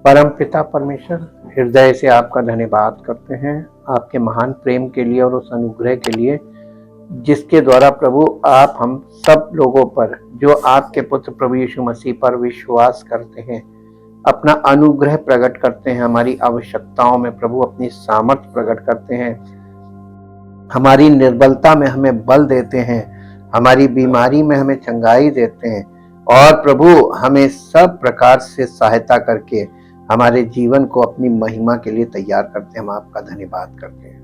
परम पिता परमेश्वर, हृदय से आपका धन्यवाद करते हैं आपके महान प्रेम के लिए और उस अनुग्रह के लिए जिसके द्वारा प्रभु आप हम सब लोगों पर, जो आपके पुत्र प्रभु यीशु मसीह पर विश्वास करते हैं, अपना अनुग्रह प्रकट करते हैं। हमारी आवश्यकताओं में प्रभु अपनी सामर्थ्य प्रकट करते हैं, हमारी निर्बलता में हमें बल देते हैं, हमारी बीमारी में हमें चंगाई देते हैं और प्रभु हमें सब प्रकार से सहायता करके हमारे जीवन को अपनी महिमा के लिए तैयार करते हैं। हम आपका धन्यवाद करते हैं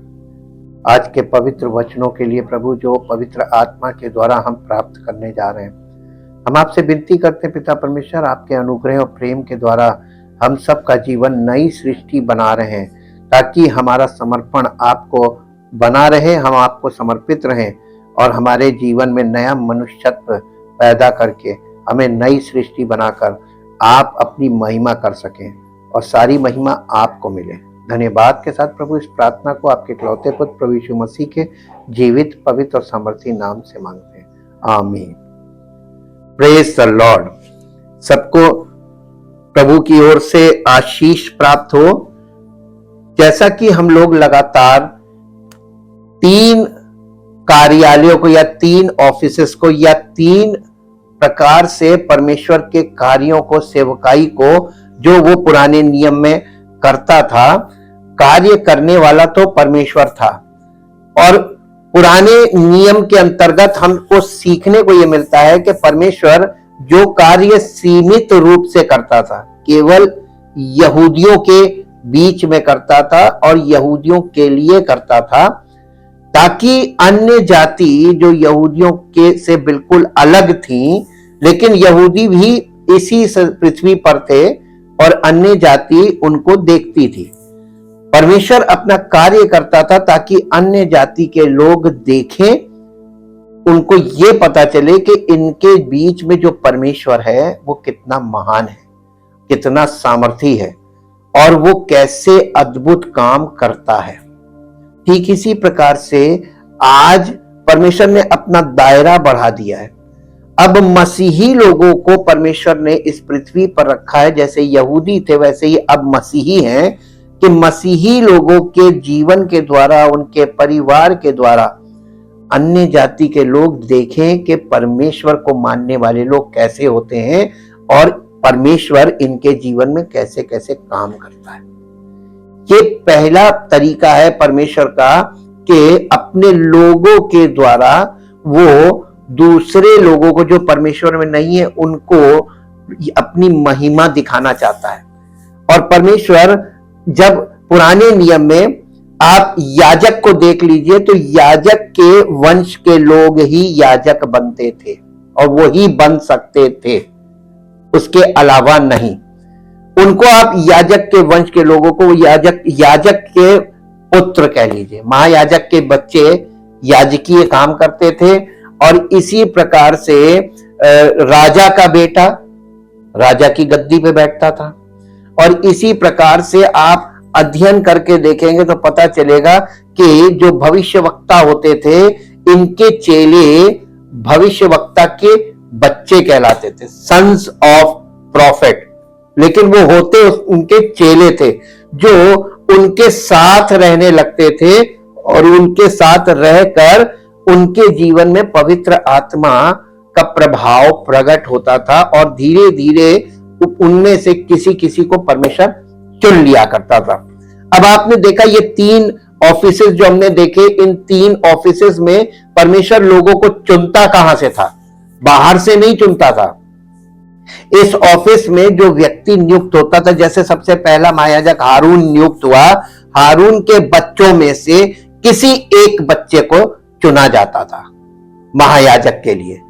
आज के पवित्र वचनों के लिए प्रभु, जो पवित्र आत्मा के द्वारा हम प्राप्त करने जा रहे हैं। हम आपसे विनती करते हैं पिता परमेश्वर, आपके अनुग्रह और प्रेम के द्वारा हम सबका जीवन नई सृष्टि बना रहे हैं, ताकि हमारा समर्पण आपको बना रहे, हम आपको समर्पित रहें और हमारे जीवन में नया मनुष्यत्व पैदा करके हमें नई सृष्टि बनाकर आप अपनी महिमा कर सकें और सारी महिमा आपको मिले। धन्यवाद के साथ प्रभु इस प्रार्थना को आपके इकलौते पुत्र प्रभु यीशु मसीह के जीवित, पवित्र और सामर्थी नाम से मांगते हैं, आमीन। Praise the Lord. सबको प्रभु की ओर से आशीष प्राप्त हो। जैसा कि हम लोग लगातार 3 कार्यालयों को या 3 ऑफिसेस को या 3 प्रकार से परमेश्वर के कार्यों को, सेवकाई को, जो वो पुराने नियम में करता था, कार्य करने वाला तो परमेश्वर था। और पुराने नियम के अंतर्गत हमको सीखने को ये मिलता है कि परमेश्वर जो कार्य सीमित रूप से करता था, केवल यहूदियों के बीच में करता था और यहूदियों के लिए करता था, ताकि अन्य जाति जो यहूदियों के से बिल्कुल अलग थी, लेकिन यहूदी भी इसी पृथ्वी पर थे और अन्य जाति उनको देखती थी। परमेश्वर अपना कार्य करता था ताकि अन्य जाति के लोग देखें, उनको ये पता चले कि इनके बीच में जो परमेश्वर है वो कितना महान है, कितना सामर्थी है और वो कैसे अद्भुत काम करता है। ठीक इसी प्रकार से आज परमेश्वर ने अपना दायरा बढ़ा दिया है। अब मसीही लोगों को परमेश्वर ने इस पृथ्वी पर रखा है। जैसे यहूदी थे वैसे ही अब मसीही हैं, कि मसीही लोगों के जीवन के द्वारा, उनके परिवार के द्वारा अन्य जाति के लोग देखें कि परमेश्वर को मानने वाले लोग कैसे होते हैं और परमेश्वर इनके जीवन में कैसे कैसे काम करता है। ये पहला तरीका है परमेश्वर का कि अपने लोगों के द्वारा वो दूसरे लोगों को, जो परमेश्वर में नहीं है, उनको अपनी महिमा दिखाना चाहता है। और परमेश्वर, जब पुराने नियम में आप याजक को देख लीजिए, तो याजक के वंश के लोग ही याजक बनते थे और वो ही बन सकते थे, उसके अलावा नहीं। उनको आप याजक के वंश के लोगों को याजक के पुत्र कह लीजिए। महायाजक के बच्चे याजकीय काम करते थे और इसी प्रकार से राजा का बेटा राजा की गद्दी पे बैठता था। और इसी प्रकार से आप अध्ययन करके देखेंगे तो पता चलेगा कि जो भविष्यवक्ता होते थे, इनके चेले भविष्यवक्ता के बच्चे कहलाते थे, सन्स ऑफ प्रॉफिट। लेकिन वो होते उनके चेले थे, जो उनके साथ रहने लगते थे और उनके साथ रहकर उनके जीवन में पवित्र आत्मा का प्रभाव प्रकट होता था और धीरे धीरे उनमें से किसी किसी को परमेश्वर चुन लिया करता था। अब आपने देखा ये 3 ऑफिसेस जो हमने देखे, इन 3 ऑफिसेस में परमेश्वर लोगों को चुनता कहां से था? बाहर से नहीं चुनता था। इस ऑफिस में जो व्यक्ति नियुक्त होता था, जैसे सबसे पहला महायाजक हारून नियुक्त हुआ, हारून के बच्चों में से किसी एक बच्चे को चुना जाता था महायाजक के लिए।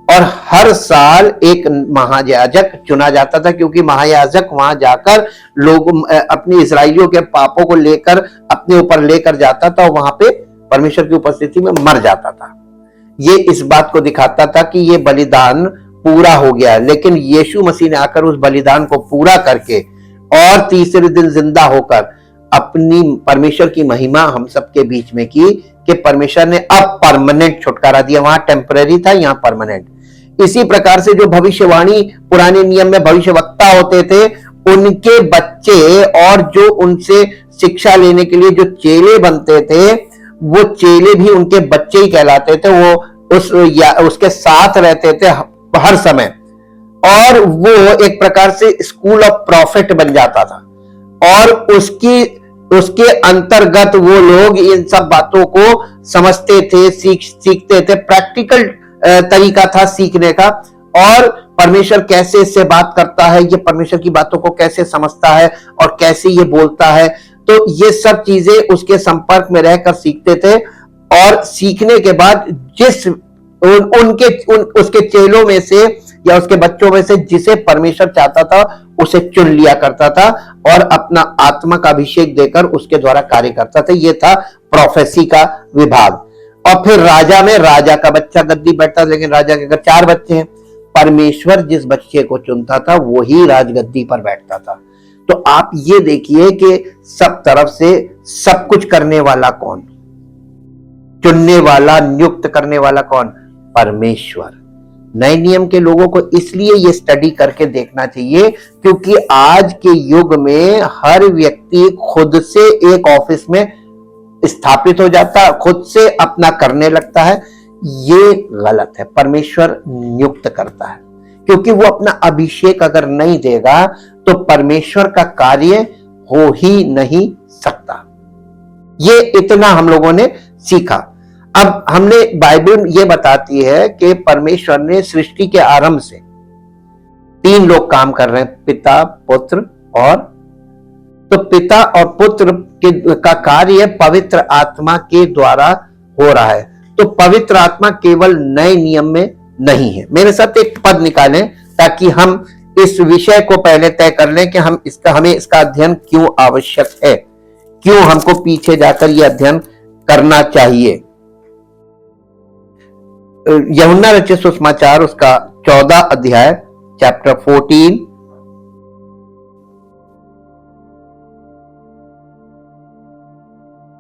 और हर साल एक महायाजक चुना जाता था, क्योंकि महायाजक वहां जाकर लोग अपने इस्राएलियों के पापों को लेकर अपने ऊपर लेकर जाता था और वहां पे परमेश्वर की उपस्थिति में मर जाता था। ये इस बात को दिखाता था कि ये बलिदान पूरा हो गया। लेकिन यीशु मसीह ने आकर उस बलिदान को पूरा करके और तीसरे दिन जिंदा होकर अपनी परमेश्वर की महिमा हम सबके बीच में की, कि परमेश्वर ने अब परमानेंट छुटकारा दिया। वहां टेम्पररी था, यहां परमानेंट। इसी प्रकार से जो भविष्यवाणी पुराने नियम में भविष्यवक्ता होते थे, उनके बच्चे और जो उनसे शिक्षा लेने के लिए जो चेले बनते थे, वो चेले भी उनके बच्चे ही कहलाते थे। वो उसके साथ रहते थे हर समय, और वो एक प्रकार से स्कूल ऑफ प्रॉफिट बन जाता था, और उसके अंतर्गत वो लोग इन सब बातों को समझते थे, सीखते थे। प्रैक्टिकल तरीका था सीखने का, और परमेश्वर कैसे इससे बात करता है, ये परमेश्वर की बातों को कैसे समझता है और कैसे ये बोलता है, तो ये सब चीजें उसके संपर्क में रहकर सीखते थे। और सीखने के बाद उसके चेलों में से या उसके बच्चों में से जिसे परमेश्वर चाहता था उसे चुन लिया करता था और अपना आत्मा का अभिषेक देकर उसके द्वारा कार्य करता था। यह था प्रोफेसी का विभाग। और फिर राजा का बच्चा गद्दी बैठता, लेकिन राजा के अगर 4 बच्चे हैं, परमेश्वर जिस बच्चे को चुनता था वही राजगद्दी पर बैठता था। तो आप ये देखिए कि सब तरफ से सब कुछ करने वाला कौन? चुनने वाला, नियुक्त करने वाला कौन? परमेश्वर। नए नियम के लोगों को इसलिए ये स्टडी करके देखना चाहिए क्योंकि आज के युग में हर व्यक्ति खुद से एक ऑफिस में स्थापित हो जाता, खुद से अपना करने लगता है। ये गलत है। परमेश्वर नियुक्त करता है, क्योंकि वो अपना अभिषेक अगर नहीं देगा तो परमेश्वर का कार्य हो ही नहीं सकता। ये इतना हम लोगों ने सीखा। अब हमने बाइबल ये बताती है कि परमेश्वर ने सृष्टि के आरंभ से 3 लोग काम कर रहे हैं, पिता, पुत्र और, तो पिता और पुत्र का कार्य पवित्र आत्मा के द्वारा हो रहा है। तो पवित्र आत्मा केवल नए नियम में नहीं है। मेरे साथ एक पद निकालें ताकि हम इस विषय को पहले तय कर लें कि हमें इसका अध्ययन क्यों आवश्यक है, क्यों हमको पीछे जाकर यह अध्ययन करना चाहिए। यूहन्ना रचित सुसमाचार उसका 14 अध्याय चैप्टर 14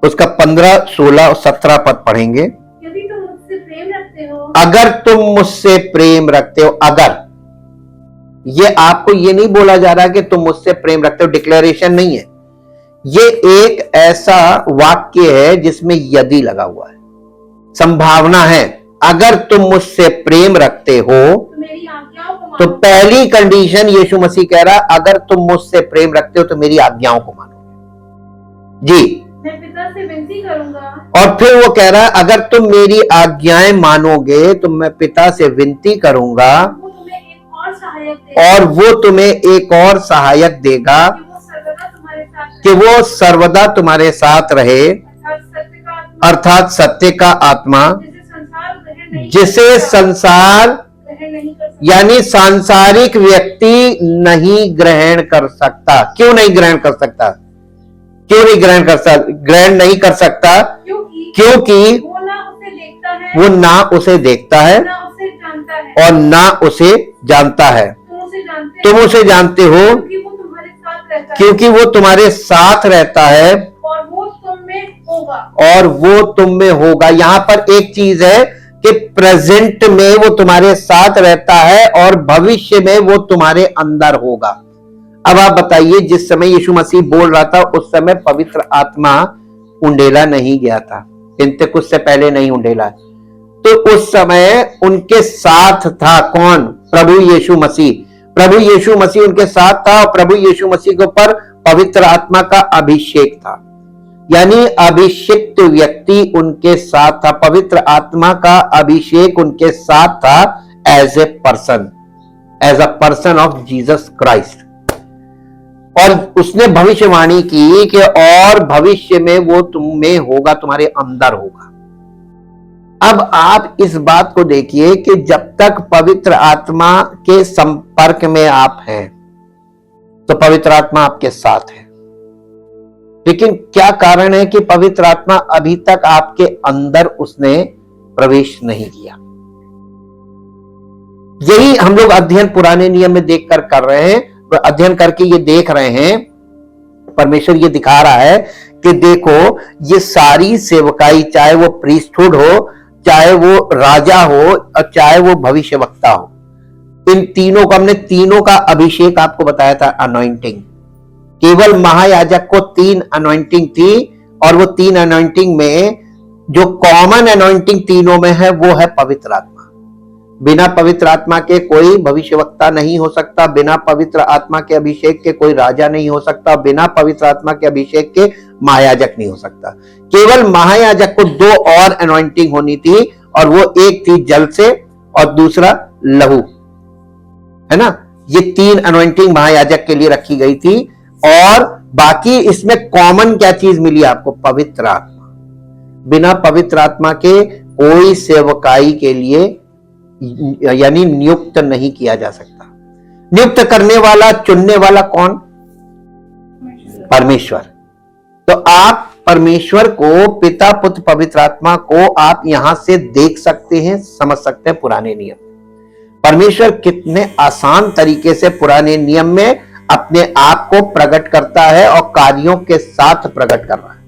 उसका 15, 16 और 17 पद पढ़ेंगे। यदि तुम मुझसे प्रेम रखते हो, अगर तुम मुझसे प्रेम रखते हो, अगर, ये आपको ये नहीं बोला जा रहा कि तुम मुझसे प्रेम रखते हो, डिक्लेरेशन नहीं है। ये एक ऐसा वाक्य है जिसमें यदि लगा हुआ है, संभावना है। अगर तुम मुझसे प्रेम रखते हो तो मेरी आज्ञाओं को तो मानो। पहली कंडीशन यीशु मसीह कह रहा, अगर तुम मुझसे प्रेम रखते हो तो मेरी आज्ञाओं को मानोगे। जी, मैं पिता से विनती करूंगा। और फिर वो कह रहा है, अगर तुम मेरी आज्ञाएं मानोगे तो मैं पिता से विनती करूंगा वो तुम्हें एक और सहायक देगा, और वो तुम्हें एक और सहायक देगा कि वो सर्वदा तुम्हारे साथ रहे, अर्थात सत्य का आत्मा, जिसे संसार यानी सांसारिक व्यक्ति नहीं ग्रहण कर सकता। क्यों नहीं ग्रहण कर सकता? क्यों नहीं ग्रहण कर सकता? ग्रहण नहीं कर सकता क्योंकि वो ना उसे देखता है और ना उसे जानता है। तुम उसे जानते हो क्योंकि वो तुम्हारे साथ रहता है और वो तुम में होगा। यहाँ पर एक चीज है कि प्रेजेंट में वो तुम्हारे साथ रहता है और भविष्य में वो तुम्हारे अंदर होगा। अब आप बताइए, जिस समय यीशु मसीह बोल रहा था उस समय पवित्र आत्मा उंडेला नहीं गया था, पेंतेकुस्त से पहले नहीं उंडेला। तो उस समय उनके साथ था कौन? प्रभु यीशु मसीह। प्रभु यीशु मसीह उनके साथ था और प्रभु यीशु मसीह के ऊपर पवित्र आत्मा का अभिषेक था, यानी अभिषिक्त व्यक्ति उनके साथ था। पवित्र आत्मा का अभिषेक उनके साथ था as a person of Jesus Christ. और उसने भविष्यवाणी की कि और भविष्य में वो तुम में होगा, तुम्हारे अंदर होगा। अब आप इस बात को देखिए कि जब तक पवित्र आत्मा के संपर्क में आप हैं तो पवित्र आत्मा आपके साथ है, लेकिन क्या कारण है कि पवित्र आत्मा अभी तक आपके अंदर उसने प्रवेश नहीं किया? यही हम लोग अध्ययन पुराने नियम में देखकर कर रहे हैं। अध्ययन करके ये देख रहे हैं, परमेश्वर ये दिखा रहा है कि देखो, ये सारी सेवकाई, चाहे वो प्रीस्टहुड हो, चाहे वो राजा हो और चाहे वो भविष्यवक्ता हो, इन तीनों को हमने तीनों का अभिषेक आपको बताया था, अनॉइंटिंग। केवल महायाजक को 3 अनॉइंटिंग थी, और वो 3 अनॉइंटिंग में जो कॉमन अनॉइंटिंग तीनों में है वो है पवित्र आत्मा। बिना पवित्र आत्मा के कोई भविष्यवक्ता नहीं हो सकता, बिना पवित्र आत्मा के अभिषेक के कोई राजा नहीं हो सकता, बिना पवित्र आत्मा के अभिषेक के महायाजक नहीं हो सकता। केवल महायाजक को 2 और अनॉइंटिंग होनी थी, और वो एक थी जल से और दूसरा लहू, है ना। ये 3 अनॉइंटिंग महायाजक के लिए रखी गई थी, और बाकी इसमें कॉमन क्या चीज मिली आपको? पवित्र आत्मा। बिना पवित्र आत्मा के कोई सेवकाई के लिए यानी नियुक्त नहीं किया जा सकता। नियुक्त करने वाला, चुनने वाला कौन? परमेश्वर। तो आप परमेश्वर को, पिता पुत्र पवित्र आत्मा को आप यहां से देख सकते हैं, समझ सकते हैं पुराने नियम। परमेश्वर कितने आसान तरीके से पुराने नियम में अपने आप को प्रकट करता है और कार्यों के साथ प्रकट कर रहा है।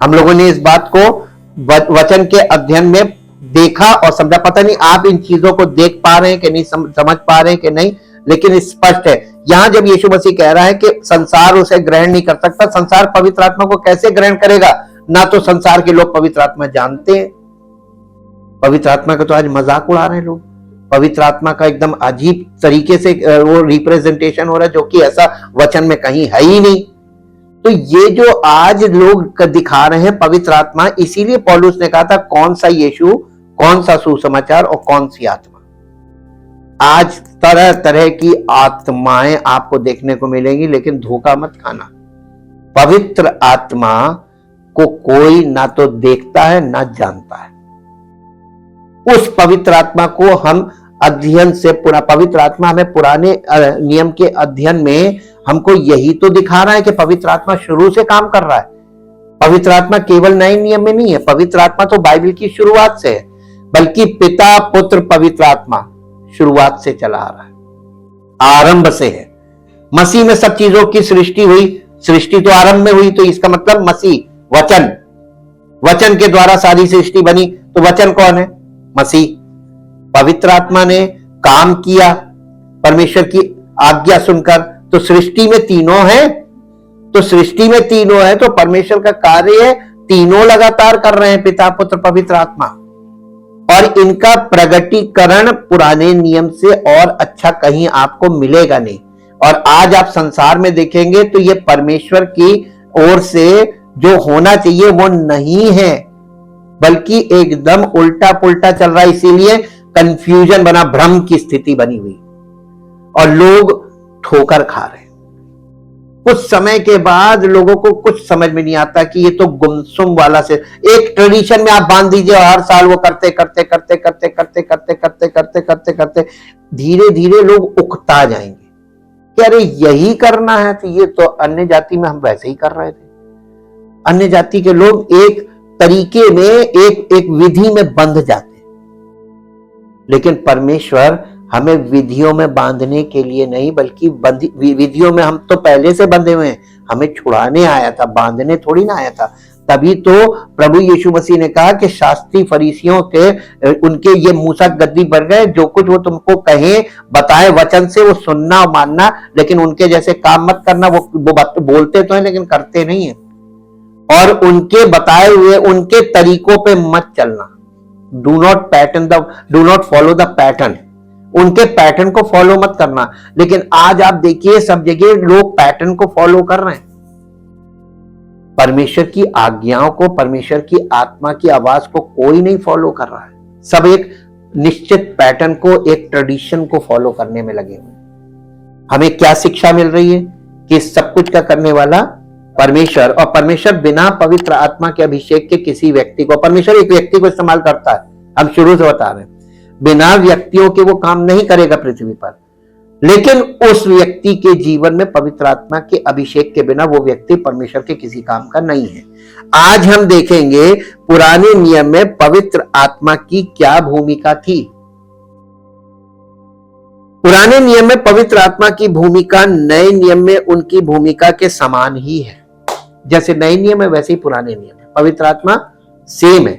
हम लोगों ने इस बात को वचन के अध्ययन में देखा और समझा। पता नहीं आप इन चीजों को देख पा रहे हैं कि नहीं, समझ पा रहे हैं कि नहीं, लेकिन स्पष्ट है। यहां जब यीशु मसीह कह रहा है कि संसार उसे ग्रहण नहीं कर सकता, संसार पवित्र आत्मा को कैसे ग्रहण करेगा? ना तो संसार के लोग पवित्र आत्मा जानते हैं, पवित्र आत्मा का तो आज मजाक उड़ा रहे हैं लोग। पवित्र आत्मा का एकदम अजीब तरीके से वो रिप्रेजेंटेशन हो रहा है, जो कि ऐसा वचन में कहीं है ही नहीं। तो ये जो आज लोग दिखा रहे हैं पवित्र आत्मा, इसीलिए पौलुस ने कहा था कौन सा यीशु, कौन सा सुसमाचार और कौन सी आत्मा। आज तरह तरह की आत्माएं आपको देखने को मिलेंगी, लेकिन धोखा मत खाना। पवित्र आत्मा को कोई ना तो देखता है ना जानता है। उस पवित्र आत्मा को हम अध्ययन से पवित्र आत्मा हमें पुराने नियम के अध्ययन में हमको यही तो दिखा रहा है कि पवित्र आत्मा शुरू से काम कर रहा है। पवित्र आत्मा केवल नए नियम में नहीं है, पवित्र आत्मा तो बाइबल की शुरुआत से है, बल्कि पिता पुत्र पवित्र आत्मा शुरुआत से चला आ रहा है, आरंभ से है। मसीह में सब चीजों की सृष्टि हुई, सृष्टि तो आरंभ में हुई, तो इसका मतलब मसीह वचन, वचन के द्वारा सारी सृष्टि बनी। तो वचन कौन है? मसीह। पवित्र आत्मा ने काम किया परमेश्वर की आज्ञा सुनकर, तो सृष्टि में तीनों है, तो सृष्टि में तीनों है, तो परमेश्वर का कार्य है, तीनों लगातार कर रहे हैं, पिता पुत्र पवित्र आत्मा। और इनका प्रगटीकरण पुराने नियम से और अच्छा कहीं आपको मिलेगा नहीं। और आज आप संसार में देखेंगे तो ये परमेश्वर की ओर से जो होना चाहिए वो नहीं है, बल्कि एकदम उल्टा पुल्टा चल रहा है। इसीलिए कंफ्यूजन बना, भ्रम की स्थिति बनी हुई, और लोग ठोकर खा रहे हैं। कुछ समय के बाद लोगों को कुछ समझ में नहीं आता कि ये तो गुमसुम वाला से एक ट्रेडिशन में आप बांध दीजिए, हर साल वो करते करते करते करते करते करते करते करते करते करते धीरे धीरे लोग उकता जाएंगे कि अरे यही करना है। तो ये तो अन्य जाति में हम वैसे ही कर रहे थे। अन्य जाति के लोग एक तरीके में एक विधि में बंध जाते, लेकिन परमेश्वर हमें विधियों में बांधने के लिए नहीं, बल्कि विधियों में हम तो पहले से बंधे हुए हैं, हमें छुड़ाने आया था, बांधने थोड़ी ना आया था। तभी तो प्रभु यीशु मसीह ने कहा कि शास्त्री फरीसियों के उनके ये मूसा गद्दी पर गए, जो कुछ वो तुमको कहे बताए वचन से वो सुनना और मानना, लेकिन उनके जैसे काम मत करना। वो बोलते तो हैं लेकिन करते नहीं है, और उनके बताए हुए उनके तरीकों पे मत चलना। Do not follow the pattern, उनके पैटर्न को फॉलो मत करना। लेकिन आज आप देखिए सब जगह लोग पैटर्न को फॉलो कर रहे हैं, परमेश्वर की आज्ञाओं को, परमेश्वर की आत्मा की आवाज को कोई नहीं फॉलो कर रहा है। सब एक निश्चित पैटर्न को, एक ट्रेडिशन को फॉलो करने में लगे हुए। हमें क्या शिक्षा मिल रही है कि सब कुछ का करने वाला परमेश्वर, और परमेश्वर बिना पवित्र आत्मा के अभिषेक के किसी व्यक्ति को, परमेश्वर एक व्यक्ति को इस्तेमाल करता है, हम शुरू से बता रहे हैं, बिना व्यक्तियों के वो काम नहीं करेगा पृथ्वी पर। लेकिन उस व्यक्ति के जीवन में पवित्र आत्मा के अभिषेक के बिना वो व्यक्ति परमेश्वर के किसी काम का नहीं है। आज हम देखेंगे पुराने नियम में पवित्र आत्मा की क्या भूमिका थी। पुराने नियम में पवित्र आत्मा की भूमिका नए नियम में उनकी भूमिका के समान ही है। जैसे नए नियम है वैसे ही पुराने नियम है, पवित्र आत्मा सेम है।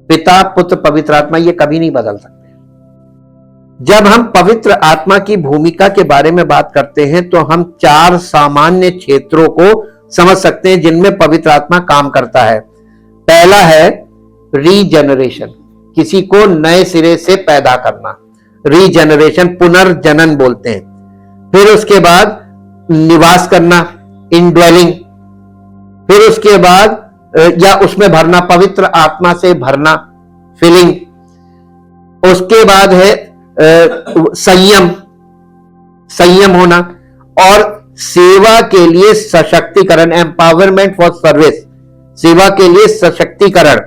पिता पुत्र पवित्र आत्मा ये कभी नहीं बदल सकते। जब हम पवित्र आत्मा की भूमिका के बारे में बात करते हैं तो हम 4 सामान्य क्षेत्रों को समझ सकते हैं जिनमें पवित्र आत्मा काम करता है। पहला है रीजनरेशन, किसी को नए सिरे से पैदा करना, रीजनरेशन, पुनर्जनन बोलते हैं। फिर उसके बाद निवास करना, इनड्वेलिंग। फिर उसके बाद या उसमें भरना, पवित्र आत्मा से भरना, फिलिंग। उसके बाद है संयम, संयम होना, और सेवा के लिए सशक्तिकरण, एम्पावरमेंट फॉर सर्विस, सेवा के लिए सशक्तिकरण।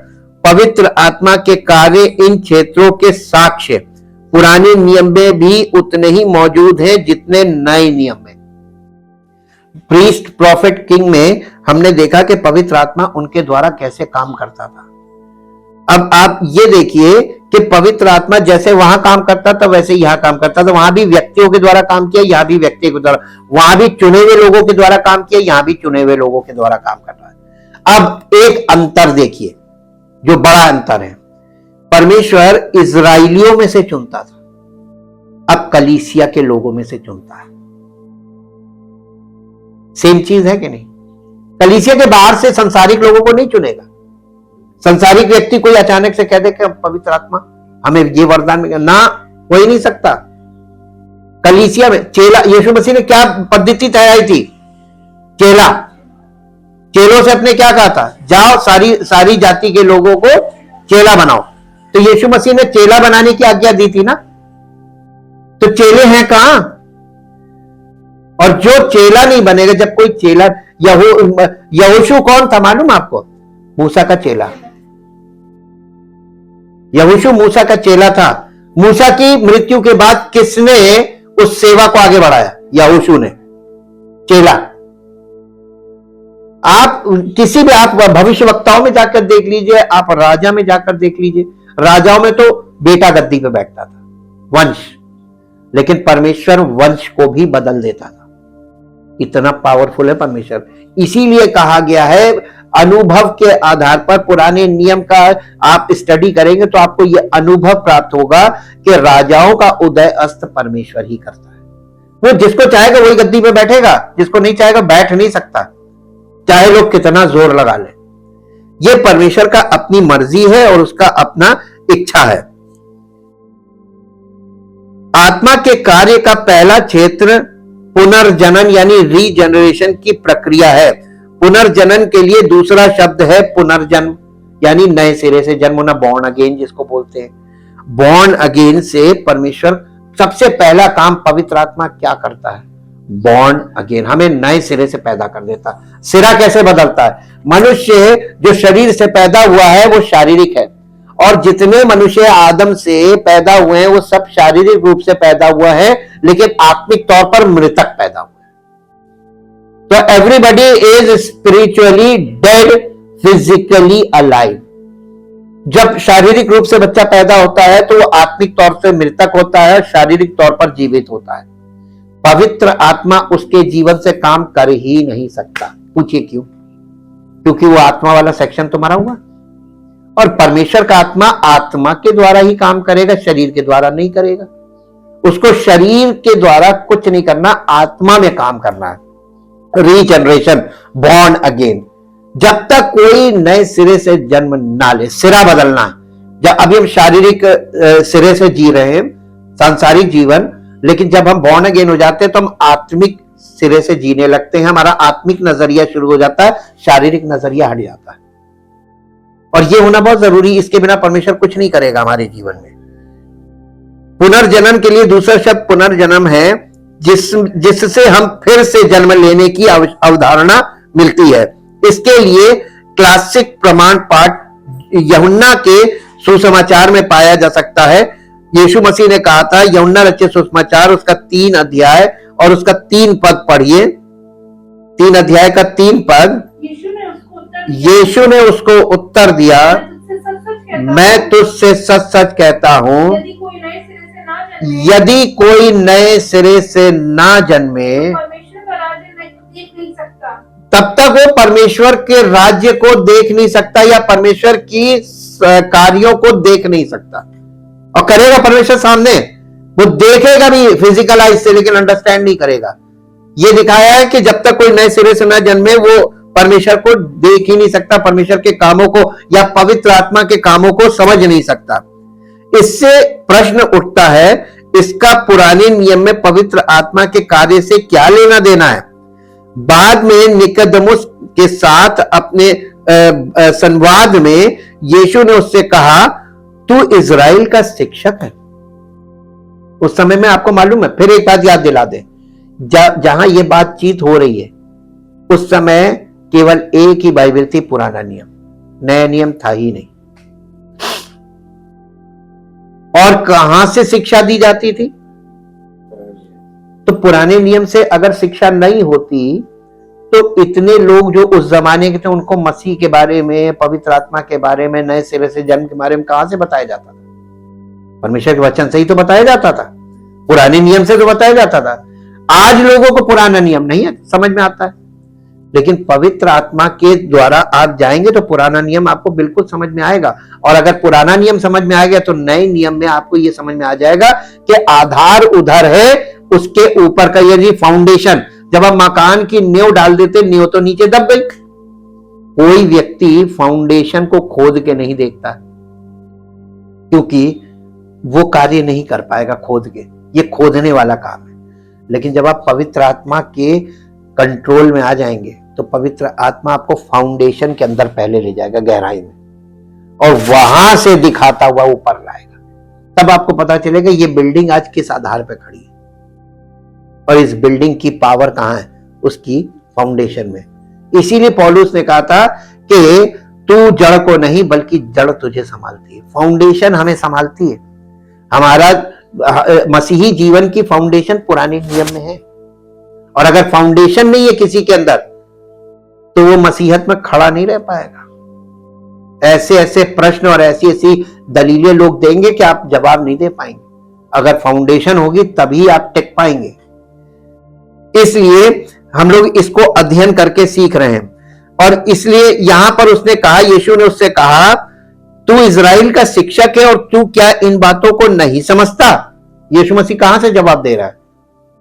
पवित्र आत्मा के कार्य इन क्षेत्रों के साक्ष्य पुराने नियम में भी उतने ही मौजूद हैं जितने नए नियम में। प्रीस्ट, प्रॉफिट, किंग में हमने देखा कि पवित्र आत्मा उनके द्वारा कैसे काम करता था। अब आप ये देखिए कि पवित्र आत्मा जैसे वहां काम करता था वैसे यहां काम करता था। वहां भी व्यक्तियों के द्वारा काम किया, यहां भी व्यक्तियों के द्वारा, वहां भी चुने हुए लोगों के द्वारा काम किया, यहां भी चुने हुए लोगों के द्वारा काम कर रहा है। अब एक अंतर देखिए, जो बड़ा अंतर है, परमेश्वर इजराइलियों में से चुनता था, अब कलीसिया के लोगों में से चुनता है। सेम चीज है कि नहीं? कलीसिया के बाहर से संसारिक लोगों को नहीं चुनेगा। संसारिक व्यक्ति कोई अचानक से कह दे कि पवित्र आत्मा हमें ये वरदान में, ना, हो ही नहीं सकता। कलीसिया में चेला, यीशु मसीह ने क्या पद्धति तैयारी थी? चेला, चेलों से अपने क्या कहा था? जाओ सारी जाति के लोगों को चेला बनाओ। तो यीशु मसीह ने चेला बनाने की आज्ञा दी थी ना, तो चेले हैं कहां? और जो चेला नहीं बनेगा, जब कोई चेला, यहोशू कौन था मालूम आपको? मूसा का चेला। यहोशू मूसा का चेला था। मूसा की मृत्यु के बाद किसने उस सेवा को आगे बढ़ाया? यहोशू ने, चेला। आप किसी भी, आप भविष्यवक्ताओं में जाकर देख लीजिए, आप राजा में जाकर देख लीजिए, राजाओं में तो बेटा गद्दी पे बैठता था, वंश, लेकिन परमेश्वर वंश को भी बदल देता था। इतना पावरफुल है परमेश्वर। इसीलिए कहा गया है, अनुभव के आधार पर पुराने नियम का आप स्टडी करेंगे तो आपको यह अनुभव प्राप्त होगा कि राजाओं का उदय अस्त परमेश्वर ही करता है। वो जिसको चाहेगा वही गद्दी पे बैठेगा, जिसको नहीं चाहेगा बैठ नहीं सकता, चाहे लोग कितना जोर लगा ले। ये परमेश्वर का अपनी मर्जी है और उसका अपना इच्छा है। आत्मा के कार्य का पहला क्षेत्र पुनर्जनन यानी रीजनरेशन की प्रक्रिया है। पुनर्जनन के लिए दूसरा शब्द है पुनर्जन्म, यानी नए सिरे से जन्म होना, बॉर्न अगेन जिसको बोलते हैं। बॉर्न अगेन से परमेश्वर सबसे पहला काम पवित्र आत्मा क्या करता है? बॉर्न अगेन, हमें नए सिरे से पैदा कर देता। सिरा कैसे बदलता है? मनुष्य जो शरीर से पैदा हुआ है वो शारीरिक है, और जितने मनुष्य आदम से पैदा हुए हैं वो सब शारीरिक रूप से पैदा हुआ है, लेकिन आत्मिक तौर पर मृतक पैदा हुआ है। तो everybody is spiritually dead, physically alive. जब शारीरिक रूप से बच्चा पैदा होता है तो वो आत्मिक तौर से मृतक होता है, शारीरिक तौर पर जीवित होता है। पवित्र आत्मा उसके जीवन से काम कर ही नहीं सकता। पूछिए क्यों? क्योंकि वो आत्मा वाला सेक्शन तो मरा हुआ, और परमेश्वर का आत्मा आत्मा के द्वारा ही काम करेगा, शरीर के द्वारा नहीं करेगा। उसको शरीर के द्वारा कुछ नहीं करना, आत्मा में काम करना है। रीजनरेशन, बॉर्न अगेन, जब तक कोई नए सिरे से जन्म ना ले, सिरा बदलना है। जब अभी हम शारीरिक सिरे से जी रहे हैं, सांसारिक जीवन, लेकिन जब हम बॉर्न अगेन हो जाते हैं तो हम आत्मिक सिरे से जीने लगते हैं। हमारा आत्मिक नजरिया शुरू हो जाता है, शारीरिक नजरिया हट जाता है। और ये होना बहुत जरूरी, इसके बिना परमेश्वर कुछ नहीं करेगा हमारे जीवन में। पुनर्जन्म के लिए दूसरा शब्द पुनर्जन्म है, जिससे हम फिर से जन्म लेने की अवधारणा मिलती है। इसके लिए क्लासिक प्रमाण पाठ यूहन्ना के सुसमाचार में पाया जा सकता है। यीशु मसीह ने कहा था, यूहन्ना रचित सुसमाचार उसका 3 अध्याय और उसका 3 पद पढ़िए। 3 अध्याय का 3 पद। यीशु ने उसको उत्तर दिया, मैं तुझसे सच सच कहता हूं, यदि कोई नए सिरे से ना जन्मे तब तक वो परमेश्वर के राज्य को देख नहीं सकता, या परमेश्वर की कार्यों को देख नहीं सकता। और करेगा परमेश्वर सामने, वो देखेगा भी फिजिकल आइज से, लेकिन अंडरस्टैंड नहीं करेगा। ये दिखाया है कि जब तक कोई नए सिरे से न जन्मे वो परमेश्वर को देख ही नहीं सकता, परमेश्वर के कामों को या पवित्र आत्मा के कामों को समझ नहीं सकता। इससे प्रश्न उठता है, इसका पुराने नियम में पवित्र आत्मा के कार्य से क्या लेना देना है? बाद में निकोदेमुस के साथ अपने संवाद में यीशु ने उससे कहा, तू इजराइल का शिक्षक है। उस समय में आपको मालूम है, फिर एक बात याद दिला दे, जहां ये बातचीत हो रही है उस समय केवल एक ही बाइबल थी, पुराना नियम, नया नियम था ही नहीं। और कहां से शिक्षा दी जाती थी? तो पुराने नियम से अगर शिक्षा नहीं होती तो इतने लोग जो उस जमाने के थे उनको मसीह के बारे में, पवित्र आत्मा के बारे में, नए सिरे से जन्म के बारे में कहां से बताया जाता था? परमेश्वर के वचन से ही तो बताया जाता था, पुराने नियम से तो बताया जाता था। आज लोगों को पुराना नियम नहीं है समझ में आता है, लेकिन पवित्र आत्मा के द्वारा आप जाएंगे तो पुराना नियम आपको बिल्कुल समझ में आएगा। और अगर पुराना नियम समझ में आ गया तो नए नियम में आपको यह समझ में आ जाएगा कि आधार उधर है, उसके ऊपर का यदि फाउंडेशन, जब आप मकान की नींव डाल देते, नींव तो नीचे दब गई। कोई व्यक्ति फाउंडेशन को खोद के नहीं देखता, क्योंकि वो कार्य नहीं कर पाएगा खोद के, ये खोदने वाला काम है। लेकिन जब आप पवित्र आत्मा के कंट्रोल में आ जाएंगे तो पवित्र आत्मा आपको फाउंडेशन के अंदर पहले ले जाएगा, गहराई में, और वहां से दिखाता हुआ ऊपर लाएगा। तब आपको पता चलेगा ये बिल्डिंग आज किस आधार पर खड़ी है और इस बिल्डिंग की पावर कहां है, उसकी फाउंडेशन में। इसीलिए पौलुस ने कहा था कि तू जड़ को नहीं बल्कि जड़ तुझे संभालती है। फाउंडेशन हमें संभालती है। हमारा मसीही जीवन की फाउंडेशन पुराने नियम में है, और अगर फाउंडेशन नहीं है किसी के अंदर तो वो मसीहत में खड़ा नहीं रह पाएगा। ऐसे ऐसे प्रश्न और ऐसी ऐसी दलीलें लोग देंगे कि आप जवाब नहीं दे पाएंगे। अगर फाउंडेशन होगी तभी आप टिक पाएंगे। इसलिए हम लोग इसको अध्ययन करके सीख रहे हैं, और इसलिए यहां पर उसने कहा, यीशु ने उससे कहा, तू इजराइल का शिक्षक है और तू क्या इन बातों को नहीं समझता? यीशु मसीह कहां से जवाब दे रहा है?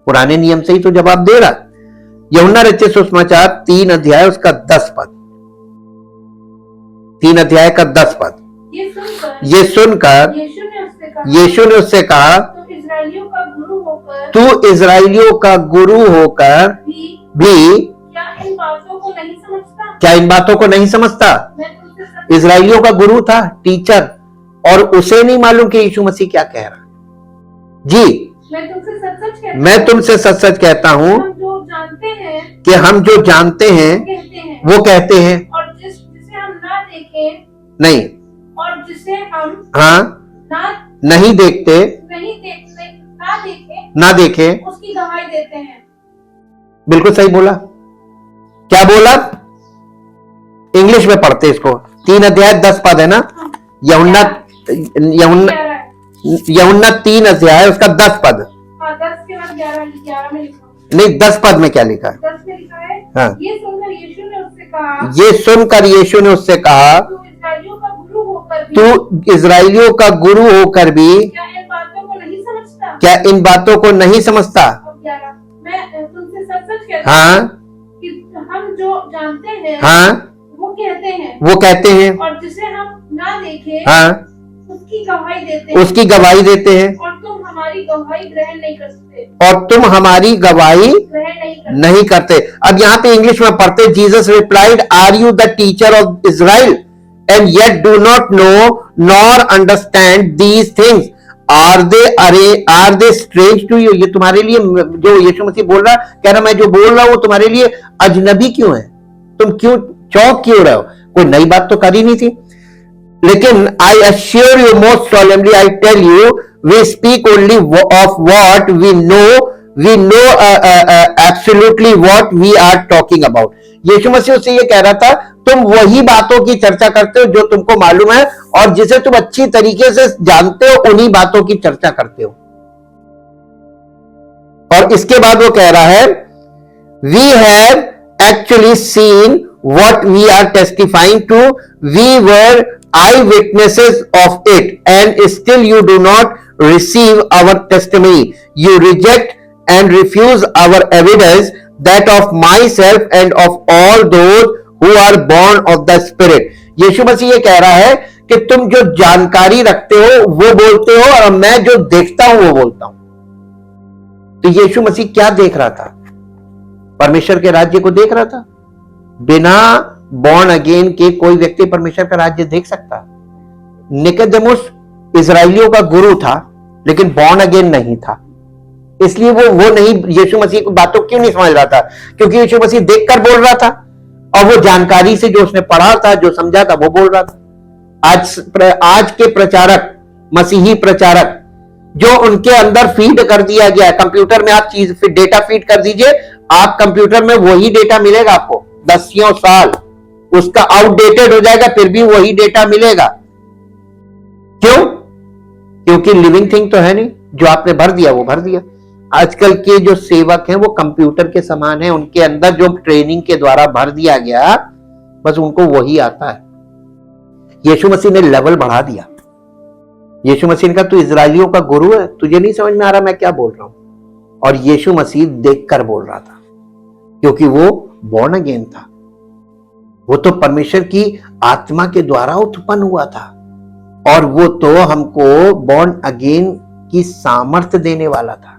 पुराने नियम से ही तो जवाब दे रहा है। यूहन्ना रचित सुसमाचार 3 अध्याय उसका 10 पद, 3 अध्याय का 10 पद। ये सुनकर यीशु ने उससे कहा, तू इजराइलियों का गुरु होकर भी क्या इन बातों को नहीं समझता? इजराइलियों का गुरु था, टीचर, और उसे नहीं मालूम कि यीशु मसीह क्या कह रहा है। जी, मैं तुमसे सच सच कहता हूं कि हम जो जानते हैं वो कहते हैं, और जिसे हम ना देखें नहीं, और जिसे हम नहीं देखते ना देखें उसकी गवाही देते हैं। बिल्कुल सही बोला। क्या बोला? इंग्लिश में पढ़ते इसको। 3 अध्याय 10 पद है ना, यूहन्ना 3 अध्याय उसका 10 पद। 10 के बाद 11 में लिखा नहीं, 10 पद में क्या लिखा है? 10 में लिखा है, हाँ। ये सुनकर यीशु ने उससे कहा, तू इजराइलियों का गुरु होकर भी क्या इन बातों को नहीं समझता? मैं तुमसे सच कहता हूं कि हम जो जानते हैं वो कहते हैं, और जिसे हम ना देखें उसकी गवाही देते हैं, और तुम हमारी गवाही ग्रहण नहीं करते। अब यहाँ पे इंग्लिश में पढ़ते, Jesus replied, are you the teacher of Israel and yet do not know nor understand these things? Are they strange to you? ये तुम्हारे लिए, जो यीशु मसीह बोल रहा, कह रहा मैं जो बोल रहा हूं तुम्हारे लिए अजनबी क्यों है? तुम क्यों चौंक क्यों रहे हो? कोई नई बात तो करी नहीं थी। लेकिन I assure you most solemnly, I tell you, we speak only of what we know absolutely what we are talking about. यीशु मसीह से ये कह रहा था, तुम वही बातों की चर्चा करते हो जो तुमको मालूम है, और जिसे तुम अच्छी तरीके से जानते हो, उन्हीं बातों की चर्चा करते हो। और इसके बाद वो कह रहा है, we have actually seen what we are testifying to, we were eyewitnesses of it, and still you do not receive our testimony. You reject and refuse our evidence, that of myself and of all those who are born of the Spirit. यीशु मसीह ये कह रहा है कि तुम जो जानकारी रखते हो वो बोलते हो, और मैं जो देखता हूं वो बोलता हूं। तो यीशु मसीह क्या देख रहा था? परमेश्वर के राज्य को देख रहा था। बिना बॉर्न अगेन के कोई व्यक्ति परमेश्वर का राज्य देख सकता? निकोदेमुस इजराइलियों का गुरु था, लेकिन बॉर्न अगेन नहीं था, इसलिए वो नहीं, यीशु मसीह की बातों क्यों नहीं समझ रहा था? क्योंकि यीशु मसीह देखकर बोल रहा था, और वो जानकारी से जो उसने पढ़ा था, जो समझा था, वो बोल रहा था। आज के प्रचारक, मसीही प्रचारक, जो उनके अंदर फीड कर दिया गया है, कंप्यूटर में आप चीज डेटा फीड कर दीजिए, आप कंप्यूटर में वही डेटा मिलेगा आपको 10 साल, उसका आउटडेटेड हो जाएगा, फिर भी वही डेटा मिलेगा। क्यों? क्योंकि लिविंग थिंग तो है नहीं, जो आपने भर दिया वो भर दिया। आजकल के जो सेवक हैं वो कंप्यूटर के समान है, उनके अंदर जो ट्रेनिंग के द्वारा भर दिया गया, बस उनको वही आता है। यीशु मसीह ने लेवल बढ़ा दिया। यीशु मसीह ने कहा तू इजराइलियों का गुरु है, तुझे नहीं समझ में आ रहा मैं क्या बोल रहा हूं? और यीशु मसीह देखकर बोल रहा था, क्योंकि वो बॉर्न अगेन था। वो तो परमेश्वर की आत्मा के द्वारा उत्पन्न हुआ था, और वो तो हमको बॉर्न अगेन की सामर्थ्य देने वाला था।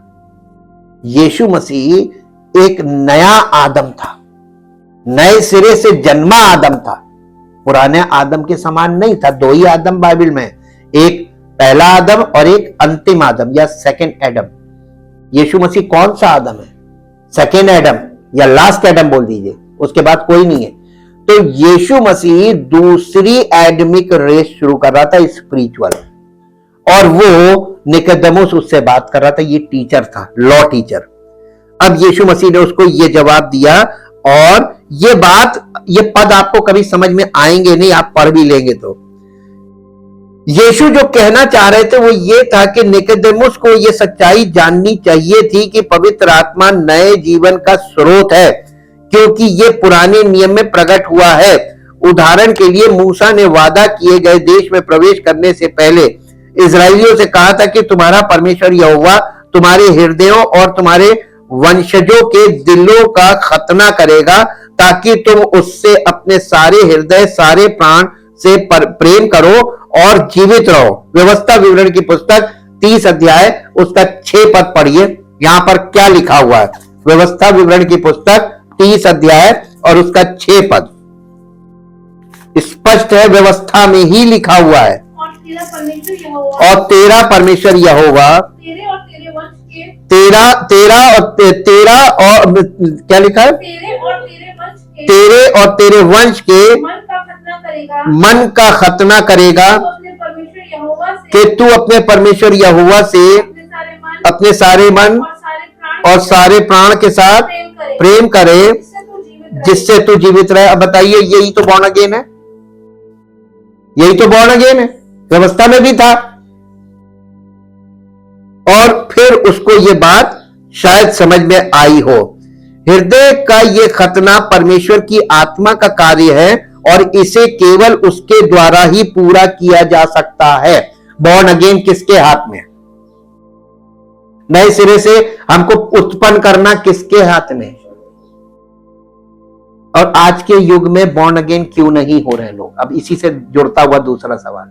यीशु मसीह एक नया आदम था, नए सिरे से जन्मा आदम था, पुराने आदम के समान नहीं था। 2 ही आदम बाइबल में, एक पहला आदम और एक अंतिम आदम या सेकंड एडम। यीशु मसीह कौन सा आदम है? सेकंड एडम या लास्ट एडम बोल दीजिए, उसके बाद कोई नहीं है। तो यीशु मसीह दूसरी एडमिक रेस शुरू कर रहा था, स्पिरिचुअल, और वो निकोदेमुस उससे बात कर रहा था। ये टीचर था, लॉ टीचर। अब यीशु मसीह ने उसको ये जवाब दिया, और ये बात, ये पद आपको कभी समझ में आएंगे नहीं, आप पढ़ भी लेंगे तो। यीशु जो कहना चाह रहे थे वो ये था कि निकोदेमुस को ये सच्चाई जाननी चाहिए थी कि पवित्र आत्मा नए जीवन का स्रोत है, क्योंकि ये पुराने नियम में प्रकट हुआ है। उदाहरण के लिए मूसा ने वादा किए गए देश में प्रवेश करने से पहले इजरायलियों से कहा था कि तुम्हारा परमेश्वर यहोवा तुम्हारे हृदयों और तुम्हारे वंशजों के दिलों का खतना करेगा, ताकि तुम उससे अपने सारे हृदय, सारे प्राण से प्रेम करो और जीवित रहो। व्यवस्था विवरण की पुस्तक 30 अध्याय उसका 6 पद पढ़िए। यहां पर क्या लिखा हुआ है? व्यवस्था विवरण की पुस्तक 30 अध्याय और उसका 6 पद स्पष्ट है, व्यवस्था में ही लिखा हुआ है। और तेरा परमेश्वर यहोवा तेरा और क्या लिखा है? तेरे और तेरे वंश के मन का खतना करेगा, कि तू अपने परमेश्वर यहोवा से अपने सारे मन और सारे प्राण के साथ प्रेम करे, जिससे तू जीवित रहे। अब बताइए, यही तो बॉर्न अगेन है, यही तो बॉर्न अगेन है। व्यवस्था में भी था, और फिर उसको ये बात शायद समझ में आई हो। हृदय का ये खतना परमेश्वर की आत्मा का कार्य है, और इसे केवल उसके द्वारा ही पूरा किया जा सकता है। बॉर्न अगेन किसके हाथ में? नए सिरे से हमको उत्पन्न करना किसके हाथ में? और आज के युग में बॉर्न अगेन क्यों नहीं हो रहे लोग? अब इसी से जुड़ता हुआ दूसरा सवाल,